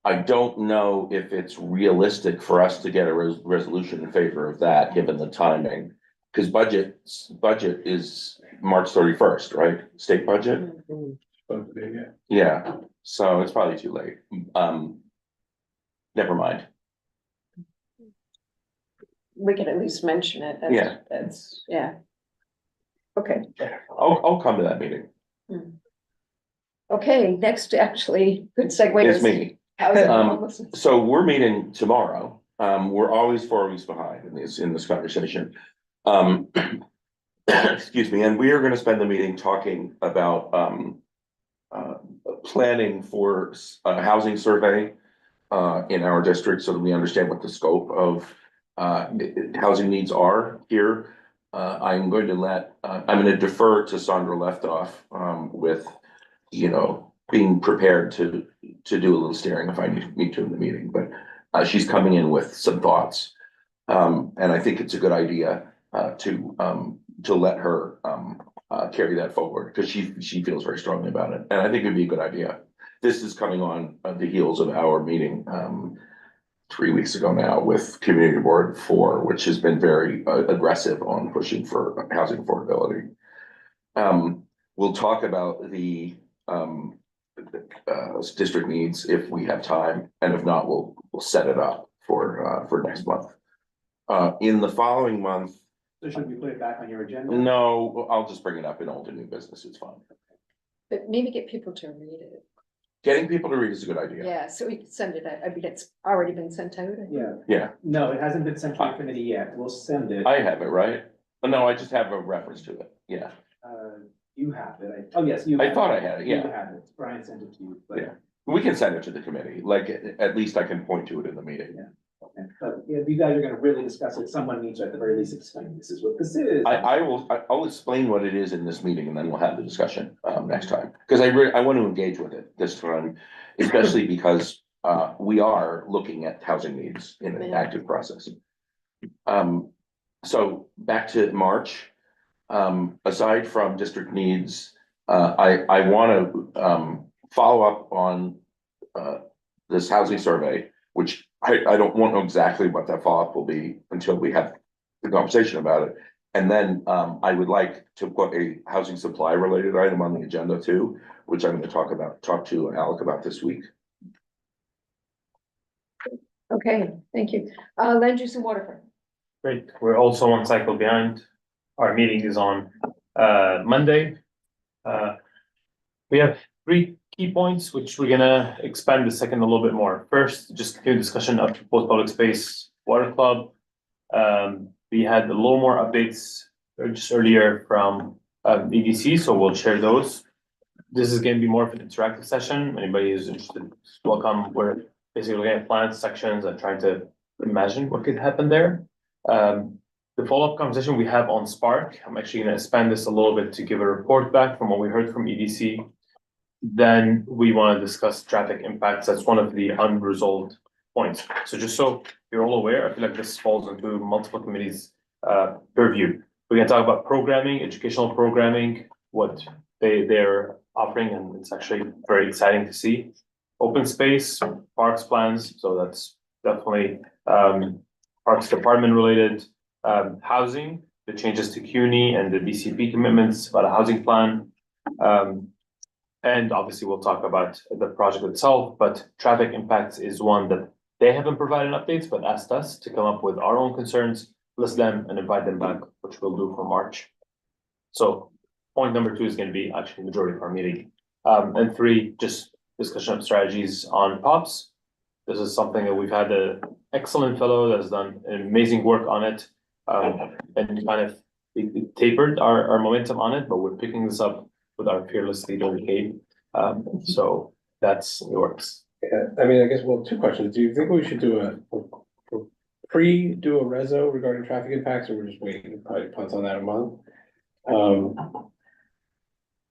I don't know if it's realistic for us to get a resolution in favor of that, given the timing. Because budget is March 31st, right? State budget? Yeah, so it's probably too late. Never mind. We can at least mention it. Yeah. That's, yeah. Okay, I'll come to that meeting. okay, next, actually, good segue. It's is me. housing and homelessness. So we're meeting tomorrow. We're always 4 weeks behind in this conversation. Excuse me, and we are gonna spend the meeting talking about planning for a housing survey in our district so that we understand what the scope of housing needs are here. I'm going to defer to Sandra Leftoff with, being prepared to do a little steering if I need to in the meeting, but she's coming in with some thoughts. And I think it's a good idea to let her carry that forward because she feels very strongly about it. And I think it'd be a good idea. This is coming on the heels of our meeting 3 weeks ago now with Community Board 4, which has been very aggressive on pushing for housing affordability. We'll talk about the district needs if we have time, and if not, we'll set it up for next month. In the following month. So should we put it back on your agenda? No, I'll just bring it up in old and new business, it's fine. But maybe get people to read it. Getting people to read is a good idea. Yeah, so we can send it out. I mean, it's already been sent out. I think. Yeah. Yeah, No, it hasn't been sent to the committee yet. We'll send it. I have it, right? No, I just have a reference to it, yeah. You have it. Oh, yes, you. I have thought I had it, yeah. You have it. Brian sent it to you, but. Yeah. We can send it to the committee, like, at least I can point to it in the meeting. Yeah. Okay. But if you guys are gonna really discuss it, someone needs to at the very least explain this is what this is. I'll explain what it is in this meeting and then we'll have the discussion, next time. Cause I want to engage with it this time, especially because, we are looking at housing needs in an active process. So back to March, aside from district needs, I want to, follow up on, this housing survey, which I don't want to know exactly what that follow-up will be until we have the conversation about it. And then I would like to put a housing supply related item on the agenda too, which I'm going to talk to Alec about this week. Okay, thank you. Land use and waterfront. Great, we're also 1 cycle behind. Our meeting is on Monday. We have 3 key points, which we're gonna expand the second a little bit more. First, just continue discussion of both public space water club. We had a little more updates just earlier from EDC, so we'll share those. This is gonna be more of an interactive session. Anybody who's interested, welcome. We're basically looking at plans, sections, and trying to imagine what could happen there. The follow-up conversation we have on Spark, I'm actually gonna expand this a little bit to give a report back from what we heard from EDC. Then we want to discuss traffic impacts. That's one of the unresolved points. So just so you're all aware, I feel like this falls into multiple committees' purview. We're gonna talk about programming, educational programming, what they're offering, and it's actually very exciting to see. Open space, parks plans, so that's definitely parks department related. Housing, the changes to CUNY and the BCP commitments about a housing plan. And obviously, we'll talk about the project itself, but traffic impacts is one that they haven't provided updates, but asked us to come up with our own concerns, list them and invite them back, which we'll do for March. So point number 2 is going to be actually majority of our meeting. And 3, just discussion of strategies on POPs. This is something that we've had an excellent fellow that has done amazing work on it. And kind of we tapered our momentum on it, but we're picking this up with our fearless leader, Gabe. So that's in the works. Yeah, I mean, I guess, well, 2 questions. Do you think we should do a reso regarding traffic impacts, or we're just waiting, probably punt on that a month?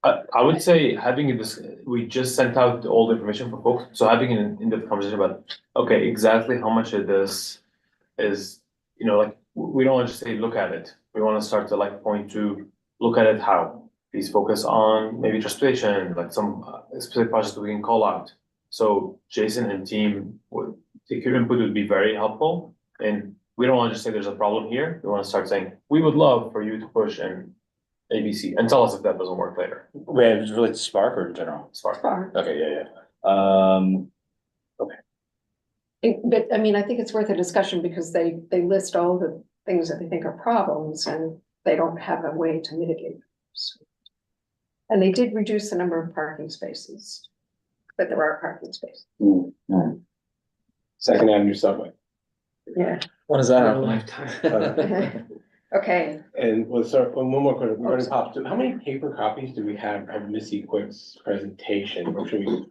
I would say having this, we just sent out all the information for folks, so having an in-depth conversation about, okay, exactly how much of this is, you know, like, we don't want to just say, look at it. We want to start to like point to, look at it how. Please focus on maybe transportation, like some specific projects that we can call out. So Jason and team would take your input would be very helpful. And we don't want to just say there's a problem here. We want to start saying, we would love for you to push in ABC and tell us if that doesn't work later. Wait, it was really Spark or in general? Spark. Okay, yeah. But I mean, I think it's worth a discussion because they list all the things that they think are problems and they don't have a way to mitigate those. And they did reduce the number of parking spaces, but there are parking spaces. Second Avenue subway. Yeah. When is that? Okay. And let's start, one more question, regarding POPs. How many paper copies do we have of Missy Quick's presentation? Or should we,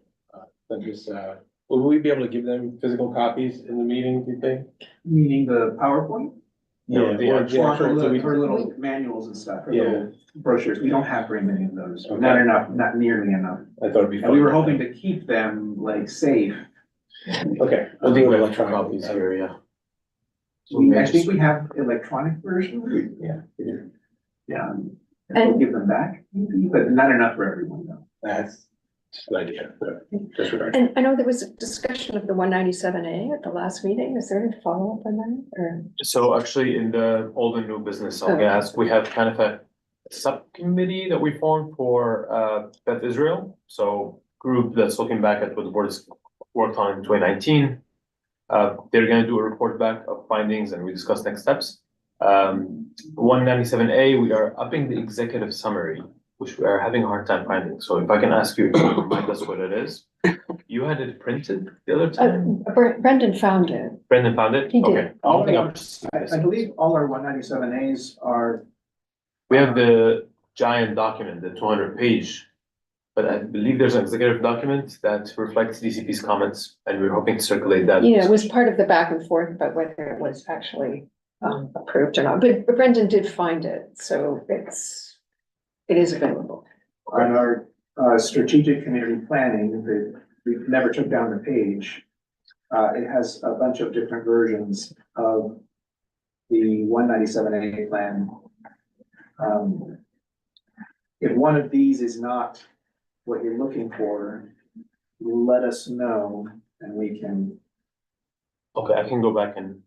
will we be able to give them physical copies in the meeting, do you think? Meaning the PowerPoint? Yeah, the actual- For little manuals and stuff, or Yeah. little brochures. We don't have very many of those. Okay. Not enough, not nearly enough. I thought it'd be fun. And we were hoping to keep them like safe. Okay. I think we have electronic copies here, yeah. I think we have electronic versions. Yeah. Yeah. And we'll give them back, maybe, but not enough for everyone though. That's just an idea, disregard. And I know there was a discussion of the 197A at the last meeting. Is there any follow-up on that or? So actually in the old and new business, I'm gonna ask, we have kind of a subcommittee that we formed for Beth Israel. So group that's looking back at what the board has worked on in 2019. They're gonna do a report back of findings and we discuss next steps. 197A, we are upping the executive summary, which we are having a hard time finding. So if I can ask you to remind us what it is. You had it printed the other time? Brendan found it. Brendan found it? He did. Okay. I don't think I've seen I this. believe all our 197As are, We have the giant document, the 200-page. But I believe there's an executive document that reflects DCP's comments, and we're hoping to circulate that. Yeah, it was part of the back and forth about whether it was actually approved or not, but Brendan did find it, so it is available. on our strategic community planning, that we never took down the page. It has a bunch of different versions of the 197A plan. If one of these is not what you're looking for, let us know and we can. Okay, I can go back and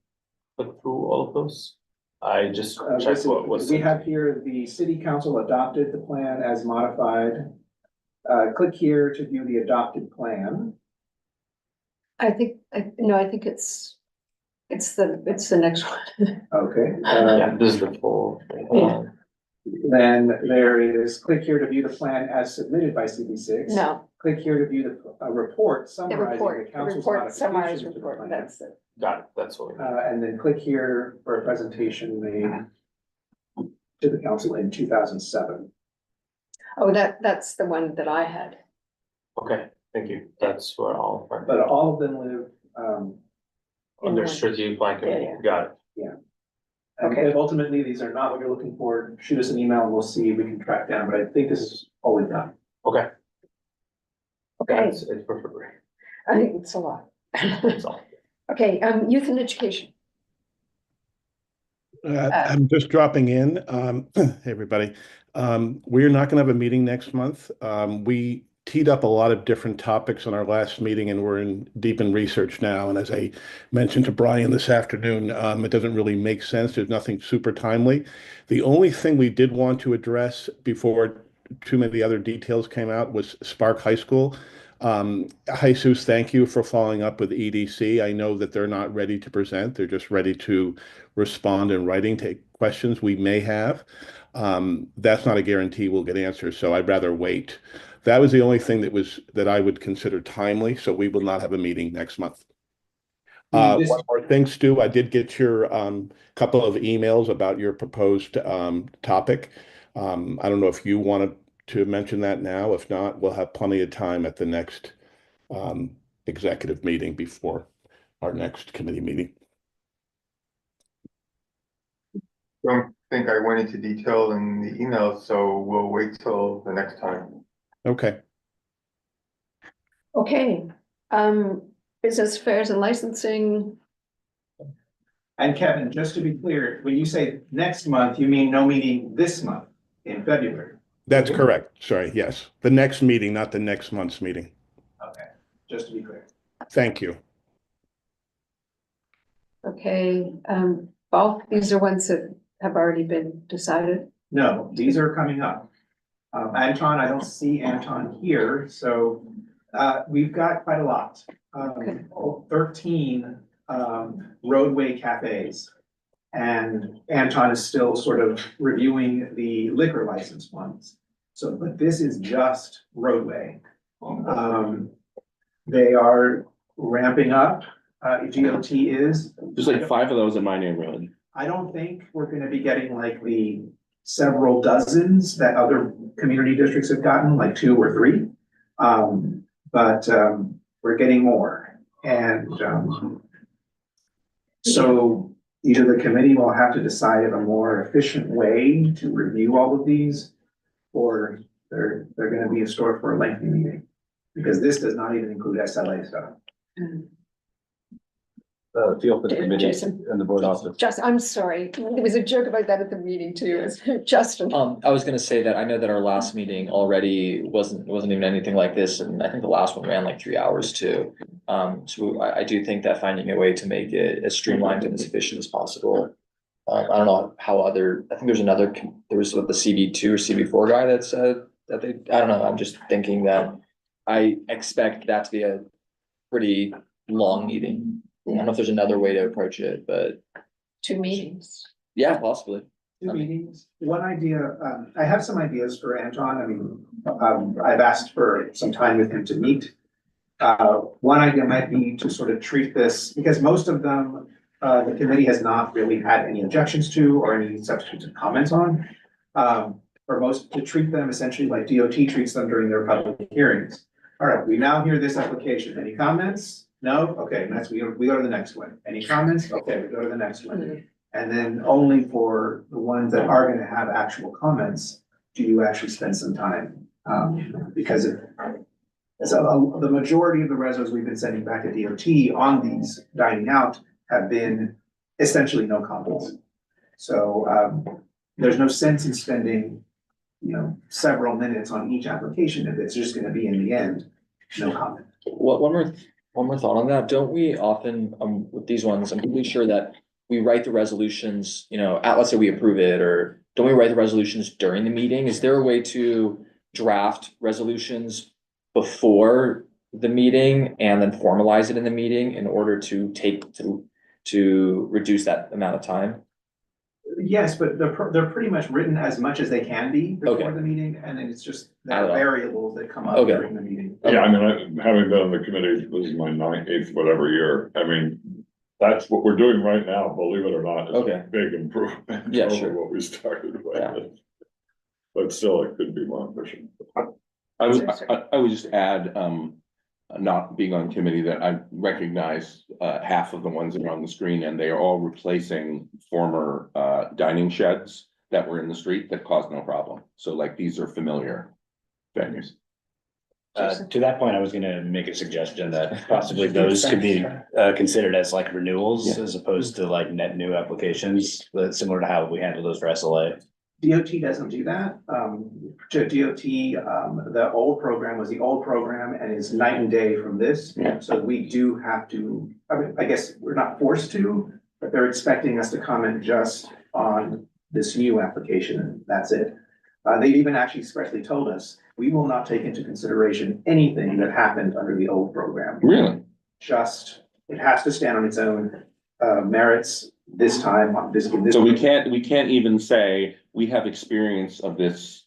look through all of those. I just checked Listen, what was. we have here, the city council adopted the plan as modified. Click here to view the adopted plan. I think it's the next one. Okay. Yeah, this is the full. Then there is click here to view the plan as submitted by CB6. No, Click here to view the report the summarizing the report, council's summarized modifications to the report, plan. that's it. Got it, that's what we need. And then click here for a presentation made to the council in 2007. Oh, that's the one that I had. Okay, thank you. That's where I'll find. But all of them live, Under one. strategic plan committee, Yeah, got it. and Okay. if ultimately these are not what you're looking for, shoot us an email and we'll see if we can track down, but I think this is all we've done. Okay. Okay, It's perfect. I think it's a lot. That's all. Okay, youth and education. I'm just dropping in. Hey, everybody. We're not going to have a meeting next month. We teed up a lot of different topics on our last meeting and we're deep in research now. And as I mentioned to Brian this afternoon, it doesn't really make sense. There's nothing super timely. The only thing we did want to address before too many other details came out was Spark High School. Jesus, thank you for following up with EDC. I know that they're not ready to present. They're just ready to respond in writing to questions we may have. That's not a guarantee we'll get answers, so I'd rather wait. That was the only thing that I would consider timely, so we will not have a meeting next month. One more thing, Stu, I did get your couple of emails about your proposed topic. I don't know if you wanted to mention that now. If not, we'll have plenty of time at the next executive meeting before our next committee meeting. Don't think I went into detail in the email, so we'll wait till the next time. Okay. Okay, business affairs and licensing. And Kevin, just to be clear, when you say next month, you mean no meeting this month in February? That's correct. Sorry, yes. The next meeting, not the next month's meeting. Okay, just to be clear. Thank you. Okay, both these are ones that have already been decided. No, these are coming up. Anton, I don't see Anton here, so we've got quite a lot. 13 roadway cafes. And Anton is still sort of reviewing the liquor license ones. So, but this is just roadway. They are ramping up. GOT is. There's like 5 of those in my neighborhood. I don't think we're gonna be getting like the several dozens that other community districts have gotten, like 2 or 3. But we're getting more. And so either the committee will have to decide a more efficient way to review all of these, or they're gonna be in store for a lengthy meeting. Because this does not even include SLA stuff. Feel for the committee Jason. and the board office. Justin, I'm sorry, there was a joke about that at the meeting too, Justin. I was gonna say that I know that our last meeting already wasn't even anything like this, and I think the last one ran like 3 hours too. So I do think that finding a way to make it as streamlined and as efficient as possible. I don't know how I think there was the CB2 or CB4 guy that said that I don't know, I'm just thinking that I expect that to be a pretty long meeting. I don't know if there's another way to approach it, but 2 meetings. yeah, possibly. 2 meetings. One idea, I have some ideas for Anton. I mean, I've asked for some time with him to meet. One idea might be to sort of treat this, because most of them, the committee has not really had any objections to or any substantive comments on. For most, to treat them essentially like DOT treats them during their public hearings. All right, we now hear this application. Any comments? No? Okay, we go to the next one. Any comments? Okay, we go to the next one. And then only for the ones that are gonna have actual comments, do you actually spend some time? Because the majority of the resos we've been sending back to DOT on these dining out have been essentially no comments. So there's no sense in spending, several minutes on each application if it's just gonna be in the end, no comment. One more thought on that. Don't we often, with these ones, I'm pretty sure that we write the resolutions, let's say we approve it, or don't we write the resolutions during the meeting? Is there a way to draft resolutions before the meeting and then formalize it in the meeting in order to reduce that amount of time? Yes, but they're pretty much written as much as they can be before the meeting, and then it's just the variables that come up during the meeting. Yeah, I mean, having been on the committee, this is my 9th, 8th, whatever year, I mean, that's what we're doing right now, believe it or not, is a big improvement over what we started with. But still, it could be more efficient. I would just add, not being on committee, that I recognize half of the ones that are on the screen, and they are all replacing former dining sheds that were in the street that caused no problem. So like, these are familiar venues. To that point, I was gonna make a suggestion that possibly those could be considered as like renewals as opposed to like net new applications, similar to how we handle those for SLA. DOT doesn't do that. To DOT, the old program was the old program and is night and day from this. So we do have to, I guess we're not forced to, but they're expecting us to comment just on this new application, and that's it. They've even actually expressly told us, we will not take into consideration anything that happened under the old program. Really? Just, it has to stand on its own merits this time, on this. So we can't even say we have experience of this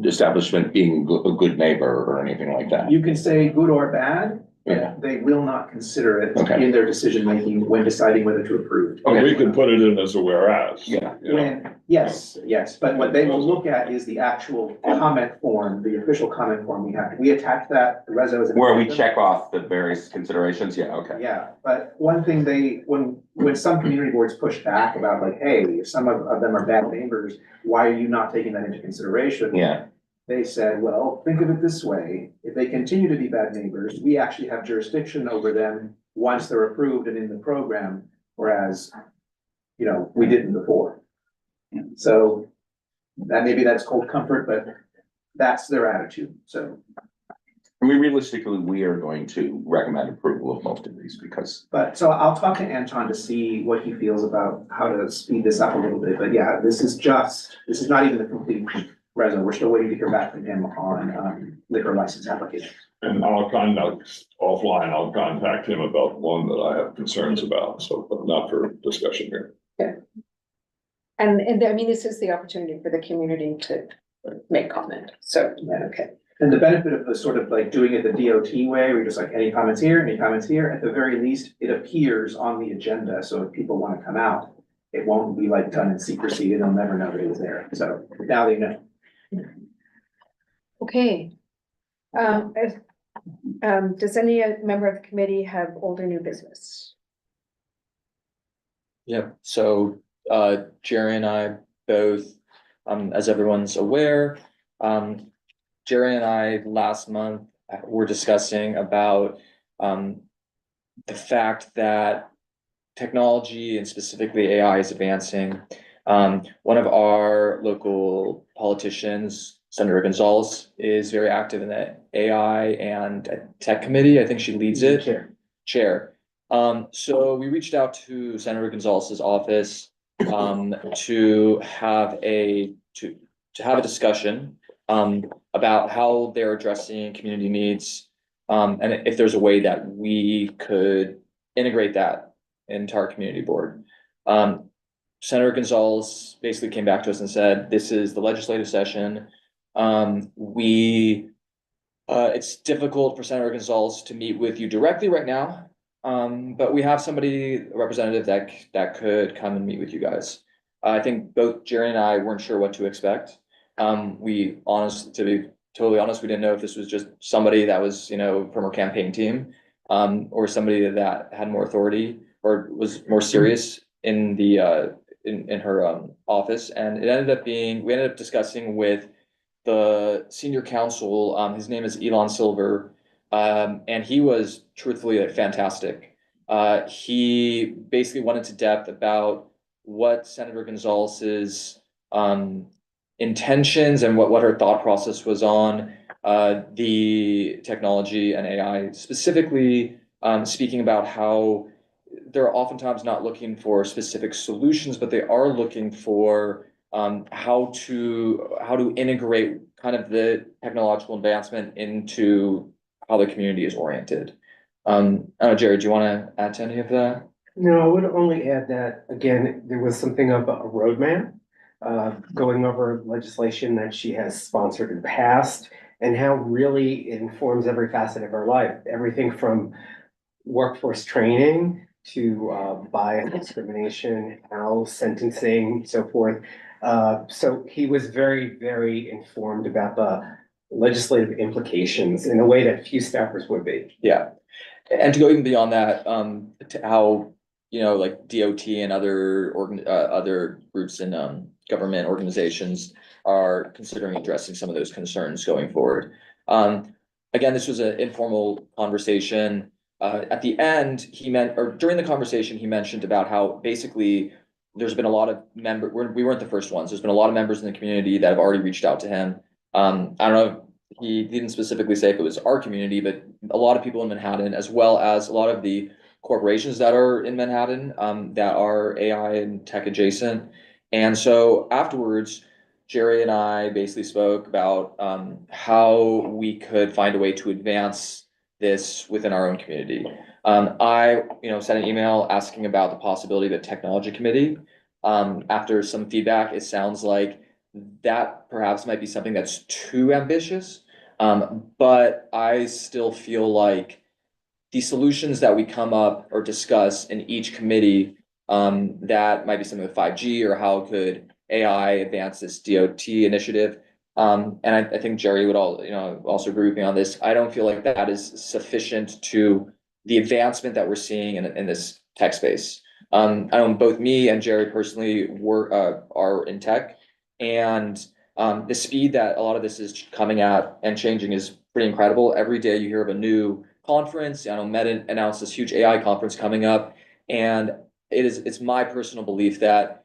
establishment being a good neighbor or anything like that. You can say good or bad, Yeah. they will not consider it Okay. in their decision-making when deciding whether to approve. But we can put it in as a whereas. Yeah. You know? When, yes, but what they will look at is the actual comment form, the official comment form we have. We attach that, the reso is. Where we check off the various considerations, yeah, okay. Yeah, but one thing when some community boards push back about like, hey, if some of them are bad neighbors, why are you not taking that into consideration? Yeah, They said, well, think of it this way, if they continue to be bad neighbors, we actually have jurisdiction over them once they're approved and in the program, whereas, you know, we didn't before. So that maybe that's cold comfort, but that's their attitude, so. I mean, realistically, we are going to recommend approval of most of these because. But so I'll talk to Anton to see what he feels about how to speed this up a little bit, but yeah, this is not even the complete resume. We're still waiting to hear back from him on liquor license application. And I'll contact him about one that I have concerns about, so, but not for discussion here. And I mean, this is the opportunity for the community to make comment, so, okay. And the benefit of the sort of like doing it the DOT way, we're just like, any comments here, at the very least, it appears on the agenda, so if people wanna come out, it won't be like done in secrecy, and they'll never know that it was there, so now they know. Okay. Does any member of the committee have old or new business? Yep, so Jerry and I both, as everyone's aware, Jerry and I last month were discussing about the fact that technology and specifically AI is advancing. One of our local politicians, Senator Gonzalez, is very active in the AI and tech committee. I think she leads it. Chair. So we reached out to Senator Gonzalez's office to have a discussion about how they're addressing community needs, and if there's a way that we could integrate that into our community board. Senator Gonzalez basically came back to us and said, this is the legislative session. It's difficult for Senator Gonzalez to meet with you directly right now. But we have somebody, a representative that could come and meet with you guys. I think both Jerry and I weren't sure what to expect. To be totally honest, we didn't know if this was just somebody that was, you know, from our campaign team, or somebody that had more authority or was more serious in the in her office. And it ended up being, we ended up discussing with the senior counsel. His name is Elon Silver. And he was truthfully fantastic. He basically went into depth about what Senator Gonzalez's intentions and what her thought process was on the technology and AI, specifically speaking about how they're oftentimes not looking for specific solutions, but they are looking for how to integrate kind of the technological advancement into how the community is oriented. Jerry, do you want to add to any of that? No, I would only add that, again, there was something of a roadmap, going over legislation that she has sponsored in the past, and how really it informs every facet of her life, everything from workforce training to bias discrimination, how sentencing, so forth. So he was very, very informed about the legislative implications in a way that few staffers would be. Yeah, and to go even beyond that, to how, you know, like DOT and other groups in government organizations are considering addressing some of those concerns going forward. Again, this was an informal conversation. At the end, during the conversation, he mentioned about how basically there's been a lot of we weren't the first ones. There's been a lot of members in the community that have already reached out to him. I don't know if he didn't specifically say if it was our community, but a lot of people in Manhattan, as well as a lot of the corporations that are in Manhattan, that are AI and tech adjacent. And so afterwards, Jerry and I basically spoke about how we could find a way to advance this within our own community. I, sent an email asking about the possibility of a technology committee. After some feedback, it sounds like that perhaps might be something that's too ambitious. But I still feel like the solutions that we come up or discuss in each committee, that might be something with 5G or how could AI advance this DOT initiative. And I think Jerry would also agree with me on this. I don't feel like that is sufficient to the advancement that we're seeing in this tech space. I know both me and Jerry personally are in tech, and the speed that a lot of this is coming at and changing is pretty incredible. Every day you hear of a new conference. I know Meta announced this huge AI conference coming up, and it's my personal belief that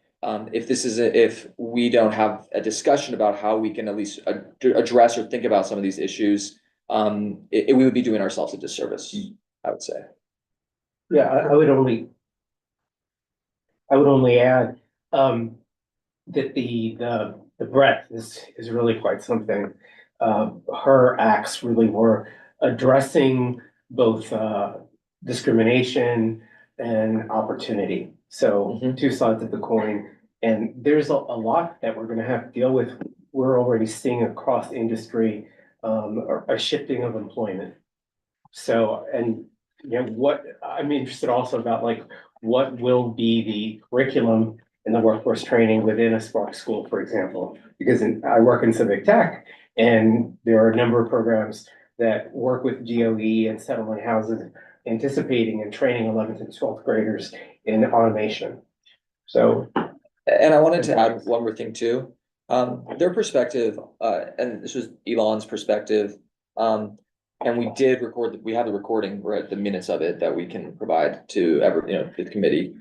if we don't have a discussion about how we can at least address or think about some of these issues, we would be doing ourselves a disservice, I would say. Yeah, I would only add that the breadth is really quite something. Her acts really were addressing both discrimination and opportunity. So two sides of the coin. And there's a lot that we're going to have to deal with. We're already seeing across industry a shifting of employment. So, and what I'm interested also about, like, what will be the curriculum and the workforce training within a Spark school, for example, because I work in civic tech, and there are a number of programs that work with DOE and settlement houses, anticipating and training 11th and 12th graders in automation. So, and I wanted to add one more thing too. Their perspective, and this was Elon's perspective, and we did record, we have the recording, we're at the minutes of it that we can provide to the committee,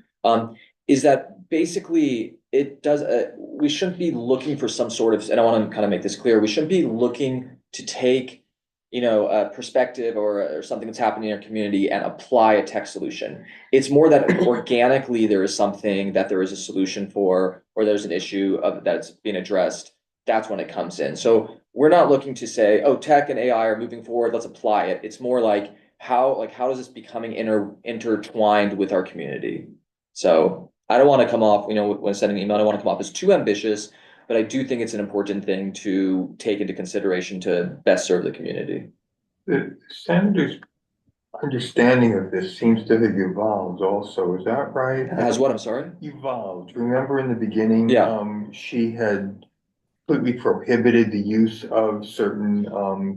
is that basically it does, we shouldn't be looking for some sort of, and I want to kind of make this clear, we shouldn't be looking to take, a perspective or something that's happening in our community and apply a tech solution. It's more that organically there is something that there is a solution for, or there's an issue that's being addressed. That's when it comes in. So we're not looking to say, oh, tech and AI are moving forward, let's apply it. It's more like how is this becoming intertwined with our community? So I don't want to come off, when sending an email, I don't want to come off as too ambitious, but I do think it's an important thing to take into consideration to best serve the community. The senator's understanding of this seems to have evolved also, is that right? Has what, I'm sorry? Evolved. Remember in the beginning, Yeah. She had completely prohibited the use of certain,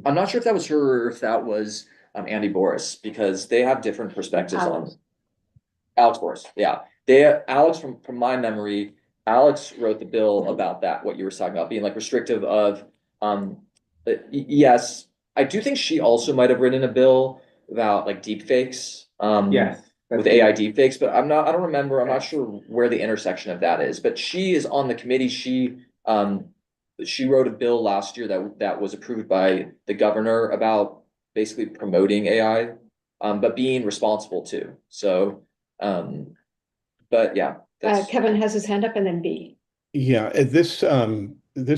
I'm not sure if that was her or if that was Andy Boris, because they have different perspectives on Alex Boris. Yeah, Alex, from my memory, Alex wrote the bill about that, what you were talking about, being like restrictive of, yes, I do think she also might have written a bill about like deep fakes. yes. With AI deepfakes, but I don't remember, I'm not sure where the intersection of that is, but she is on the committee. She wrote a bill last year that was approved by the governor about basically promoting AI, but being responsible too. So, but yeah. Kevin has his hand up, and then B. Yeah, this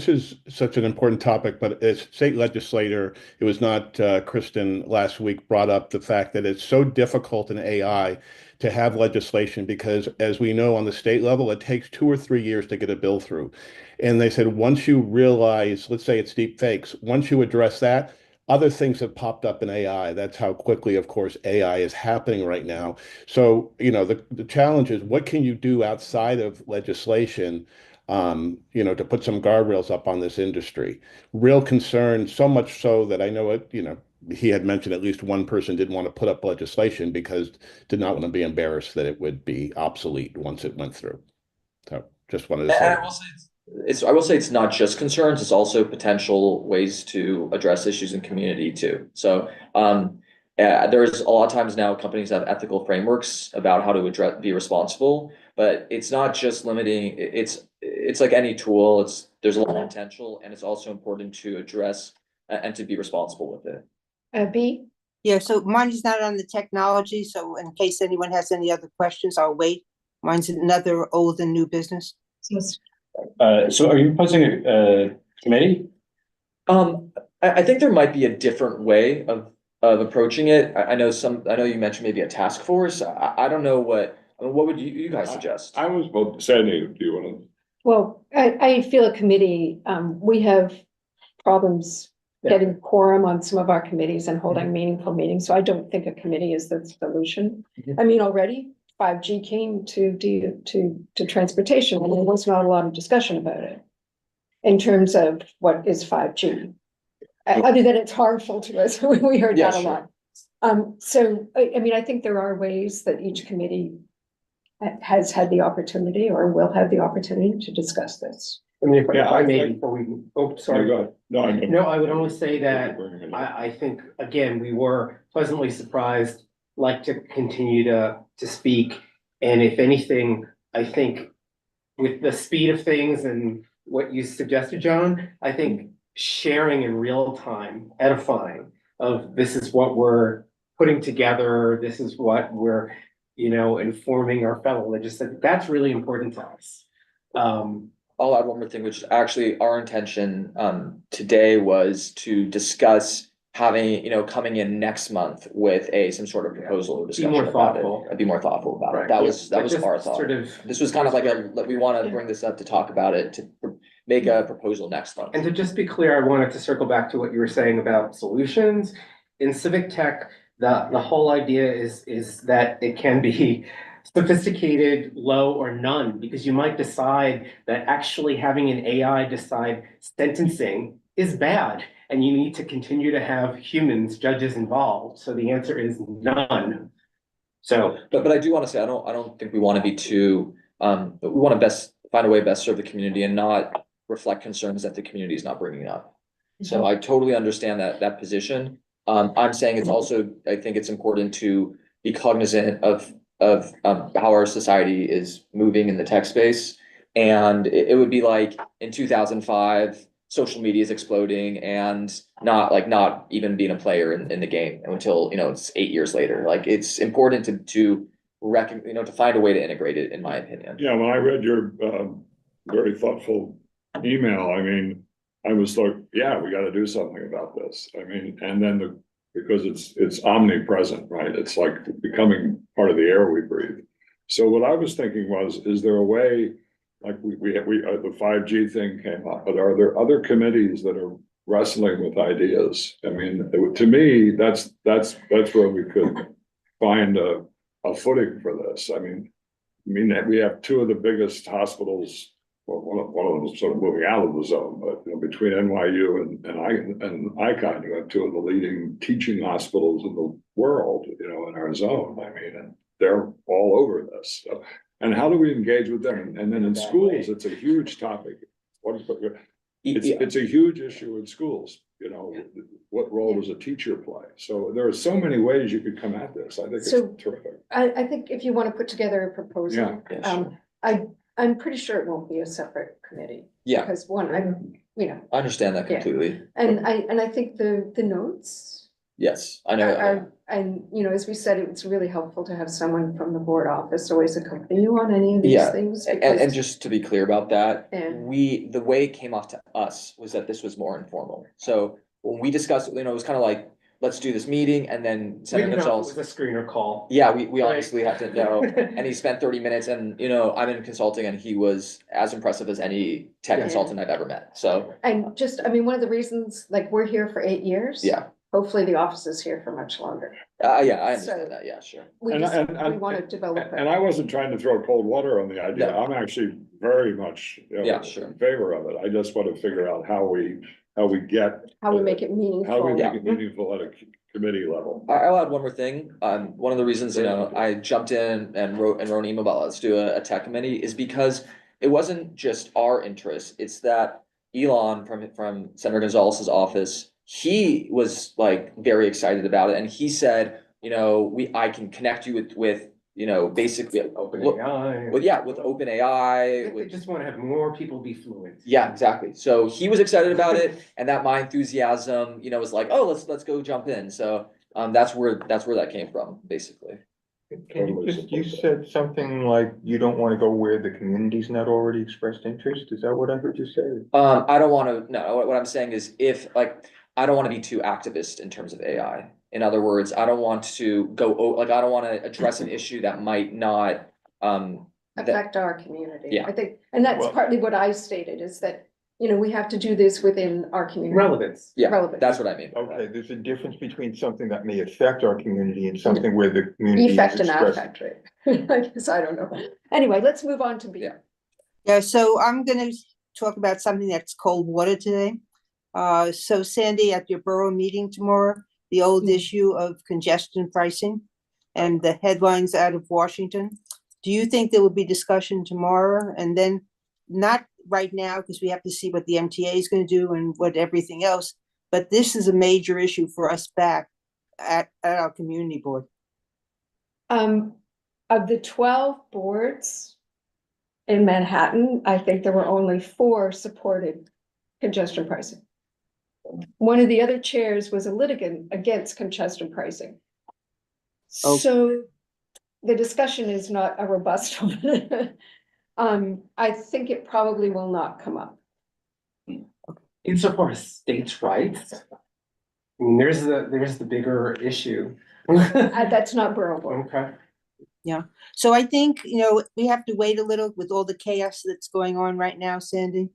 is such an important topic, but as state legislator, it was not Kristen last week brought up the fact that it's so difficult in AI to have legislation because, as we know, on the state level, it takes 2 or 3 years to get a bill through. And they said once you realize, let's say it's deep fakes, once you address that, other things have popped up in AI. That's how quickly, of course, AI is happening right now. So, the challenge is what can you do outside of legislation, to put some guardrails up on this industry. Real concern, so much so that I know it, he had mentioned at least one person didn't want to put up legislation because did not want to be embarrassed that it would be obsolete once it went through. So just wanted to say. I will say it's not just concerns, it's also potential ways to address issues in community too. So there's a lot of times now companies have ethical frameworks about how to be responsible, but it's not just limiting, it's like any tool, there's a lot of potential, and it's also important to address and to be responsible with it. B? Yeah, so mine is not on the technology, so in case anyone has any other questions, I'll wait. Mine's another old and new business. Yes. So are you proposing a committee? I think there might be a different way of approaching it. I know I know you mentioned maybe a task force. I don't know what would you guys suggest? I was both, Sandy, do you wanna? Well, I feel a committee, we have problems getting quorum on some of our committees and holding meaningful meetings, so I don't think a committee is the solution. I mean, already 5G came to transportation, and there was not a lot of discussion about it in terms of what is 5G. Other than it's harmful to us, we heard Yeah, that a sure. lot. So, I mean, I think there are ways that each committee has had the opportunity or will have the opportunity to discuss this. I mean, if Yeah, I I may, think- before we, oh, No, sorry. go ahead. No, I know. No, I would only say that I think, again, we were pleasantly surprised, like to continue to speak. And if anything, I think with the speed of things and what you suggested, John, I think sharing in real time, edifying of this is what we're putting together, this is what we're, informing our fellow legislators, that's really important to us. I'll add one more thing, which is actually our intention today was to discuss having, coming in next month with some sort of proposal or discussion more about it. thoughtful. Be more thoughtful about it. Right. That Yeah. was Just our thought. sort of- This was kind of like we want to bring this up to talk about it, to make a proposal next month. And to just be clear, I wanted to circle back to what you were saying about solutions. In civic tech, the whole idea is that it can be sophisticated, low, or none, because you might decide that actually having an AI decide sentencing is bad, and you need to continue to have humans, judges involved. So the answer is none. So, But I do want to say, I don't think we want to be too, but we want to find a way to best serve the community and not reflect concerns that the community is not bringing up. So I totally understand that position. I'm saying it's also, I think it's important to be cognizant of how our society is moving in the tech space. And it would be like in 2005, social media is exploding and not even being a player in the game until, it's 8 years later. Like, it's important to find a way to integrate it, in my opinion. Yeah, when I read your very thoughtful email, I mean, I was like, yeah, we gotta do something about this. I mean, and then because it's omnipresent, right? It's like becoming part of the air we breathe. So what I was thinking was, is there a way, like the 5G thing came up, but are there other committees that are wrestling with ideas? I mean, to me, that's where we could find a footing for this. I mean, we have two of the biggest hospitals. Well, one of them is sort of moving out of the zone, but between NYU and Icahn, you have two of the leading teaching hospitals in the world, in our zone. I mean, and they're all over this. So, and how do we engage with them? And then in schools, it's a huge topic. It's a huge issue in schools. What role does a teacher play? So there are so many ways you could come at this. I think it's terrific. I think if you want to put together a proposal, Yeah, I'm pretty sure it won't be a separate committee. Yeah. Because one, I understand that completely. and I think the notes Yes, I know. are, and, as we said, it's really helpful to have someone from the board office always accompany you on any of these Yeah, things. And because- just to be clear about that, Yeah. the way it came off to us was that this was more informal. So when we discussed, it was kind of like, let's do this meeting, and then we Senator didn't know it Gonzalez. was a screener call. Yeah, we Right. honestly have to know. And he spent 30 minutes and, I'm in consulting and he was as impressive as any tech Yeah. consultant I've ever met. So, And just, one of the reasons, like, we're here for 8 years. yeah. Hopefully the office is here for much longer. Yeah, I So- understand that. Yeah, sure. We And- just, and- we want to develop And it. I wasn't trying to throw cold water on the idea. No. I'm actually very much, Yeah, sure. in favor of it. I just want to figure out how we get. How we make it meaningful. How we make Yeah. it meaningful at a committee level. I'll add one more thing. One of the reasons, I jumped in and wrote an email about let's do a tech committee is because it wasn't just our interest. It's that Elon from Senator Gonzalez's office, he was like very excited about it. And he said, I can connect you with basically Open look- AI. with OpenAI, We just want to have more people be fluent. yeah, exactly. So he was excited about it, and that my enthusiasm, was like, oh, let's go jump in. So that's where that came from, basically. You said something like you don't want to go where the community's not already expressed interest. Is that what I heard you say? I don't wanna, no, what I'm saying is if, like, I don't wanna be too activist in terms of AI. In other words, I don't want to like, I don't wanna address an issue that might not, that, Affect our community. Yeah. I think, and that's Well- partly what I stated is that, you know, we have to do this within our community. Relevance. yeah, Relevant. that's what I mean. by that. Okay, there's a difference between something that may affect our community and something where the community is Effect and expressed. affect, right? I guess I don't know. Anyway, let's move on to B. Yeah. Yeah, so I'm gonna talk about something that's cold water today. So Sandy, at your borough meeting tomorrow, the old issue of congestion pricing and the headlines out of Washington. Do you think there will be discussion tomorrow? And then not right now, because we have to see what the MTA is gonna do and what everything else. But this is a major issue for us back at our community board. Of the 12 boards in Manhattan, I think there were only 4 supported congestion pricing. One of the other chairs was a litigant against congestion pricing. Oh. So the discussion is not a robust one. I think it probably will not come up. Insofar as states' rights. I mean, there's the bigger issue. That's not borough board. Okay. So I think, you know, we have to wait a little with all the chaos that's going on right now, Sandy.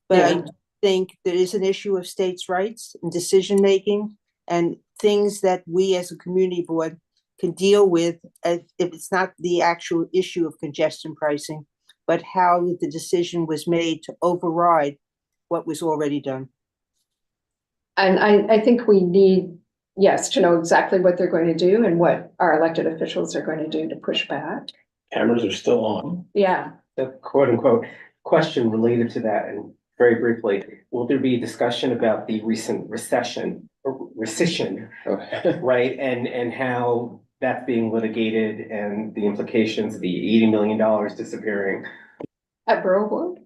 But I Yeah. think there is an issue of states' rights and decision-making and things that we as a community board can deal with if it's not the actual issue of congestion pricing, but how the decision was made to override what was already done. And I think we need, yes, to know exactly what they're going to do and what our elected officials are going to do to push back. Cameras are still on. Yeah, The quote unquote question related to that, and very briefly, will there be a discussion about the recent recession, Okay. right? And how that's being litigated and the implications of the $80 million disappearing? at borough board?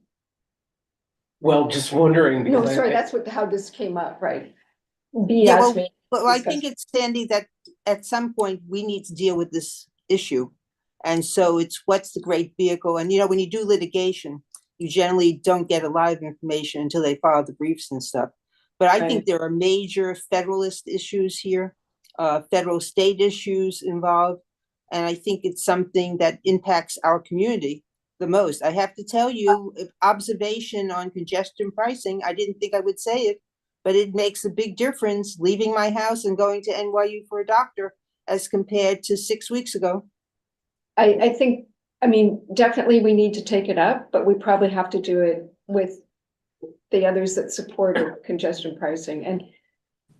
Well, just wondering. No, because sorry, that's how this came up, right? B Yeah, asked me. But I think it's Sandy that at some point we need to deal with this issue. And so it's what's the great vehicle? And you know, when you do litigation, you generally don't get a lot of information until they file the briefs and stuff. But I think Right. there are major federalist issues here, federal state issues involved. And I think it's something that impacts our community the most. I have to tell you, if observation on congestion pricing, I didn't think I would say it, but it makes a big difference leaving my house and going to NYU for a doctor as compared to 6 weeks ago. I think, I mean, definitely we need to take it up, but we probably have to do it with the others that support congestion pricing. And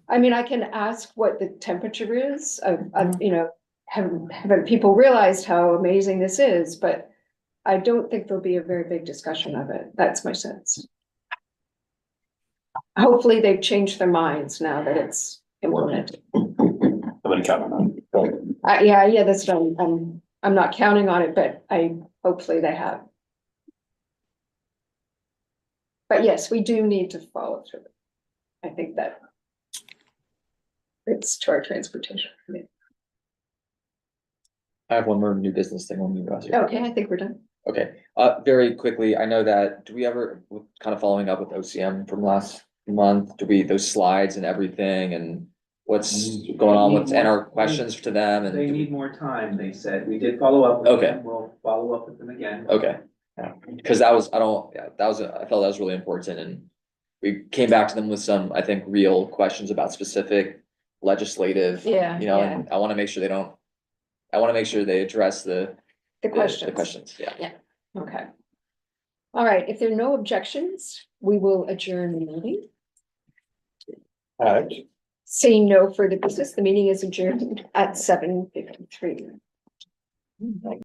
I mean, I can ask what the temperature is of, you know, haven't people realized how amazing this is, but I don't think there'll be a very big discussion of it. That's my sense. Hopefully they've changed their minds now that it's implemented. I'm gonna count on that. Yeah, that's what I'm not counting on it, but hopefully they have. But yes, we do need to follow through. I think that it's to our transportation committee. I have one more new business thing on you guys. Okay, I think we're done. Okay, very quickly, I know that, do we ever, kind of following up with OCM from last month, those slides and everything, and what's going on with, and our questions to them, and They do we- need more time, they said. We did follow up with Okay. them. We'll follow up with them again. Okay, yeah, because that was, I felt that was really important, and we came back to them with some, I think, real questions about specific legislative, Yeah, you know, and I wanna make sure they address the The questions, yeah. Okay. All right, if there are no objections, we will adjourn the meeting. Seeing no further business, the meeting is adjourned at 7:53.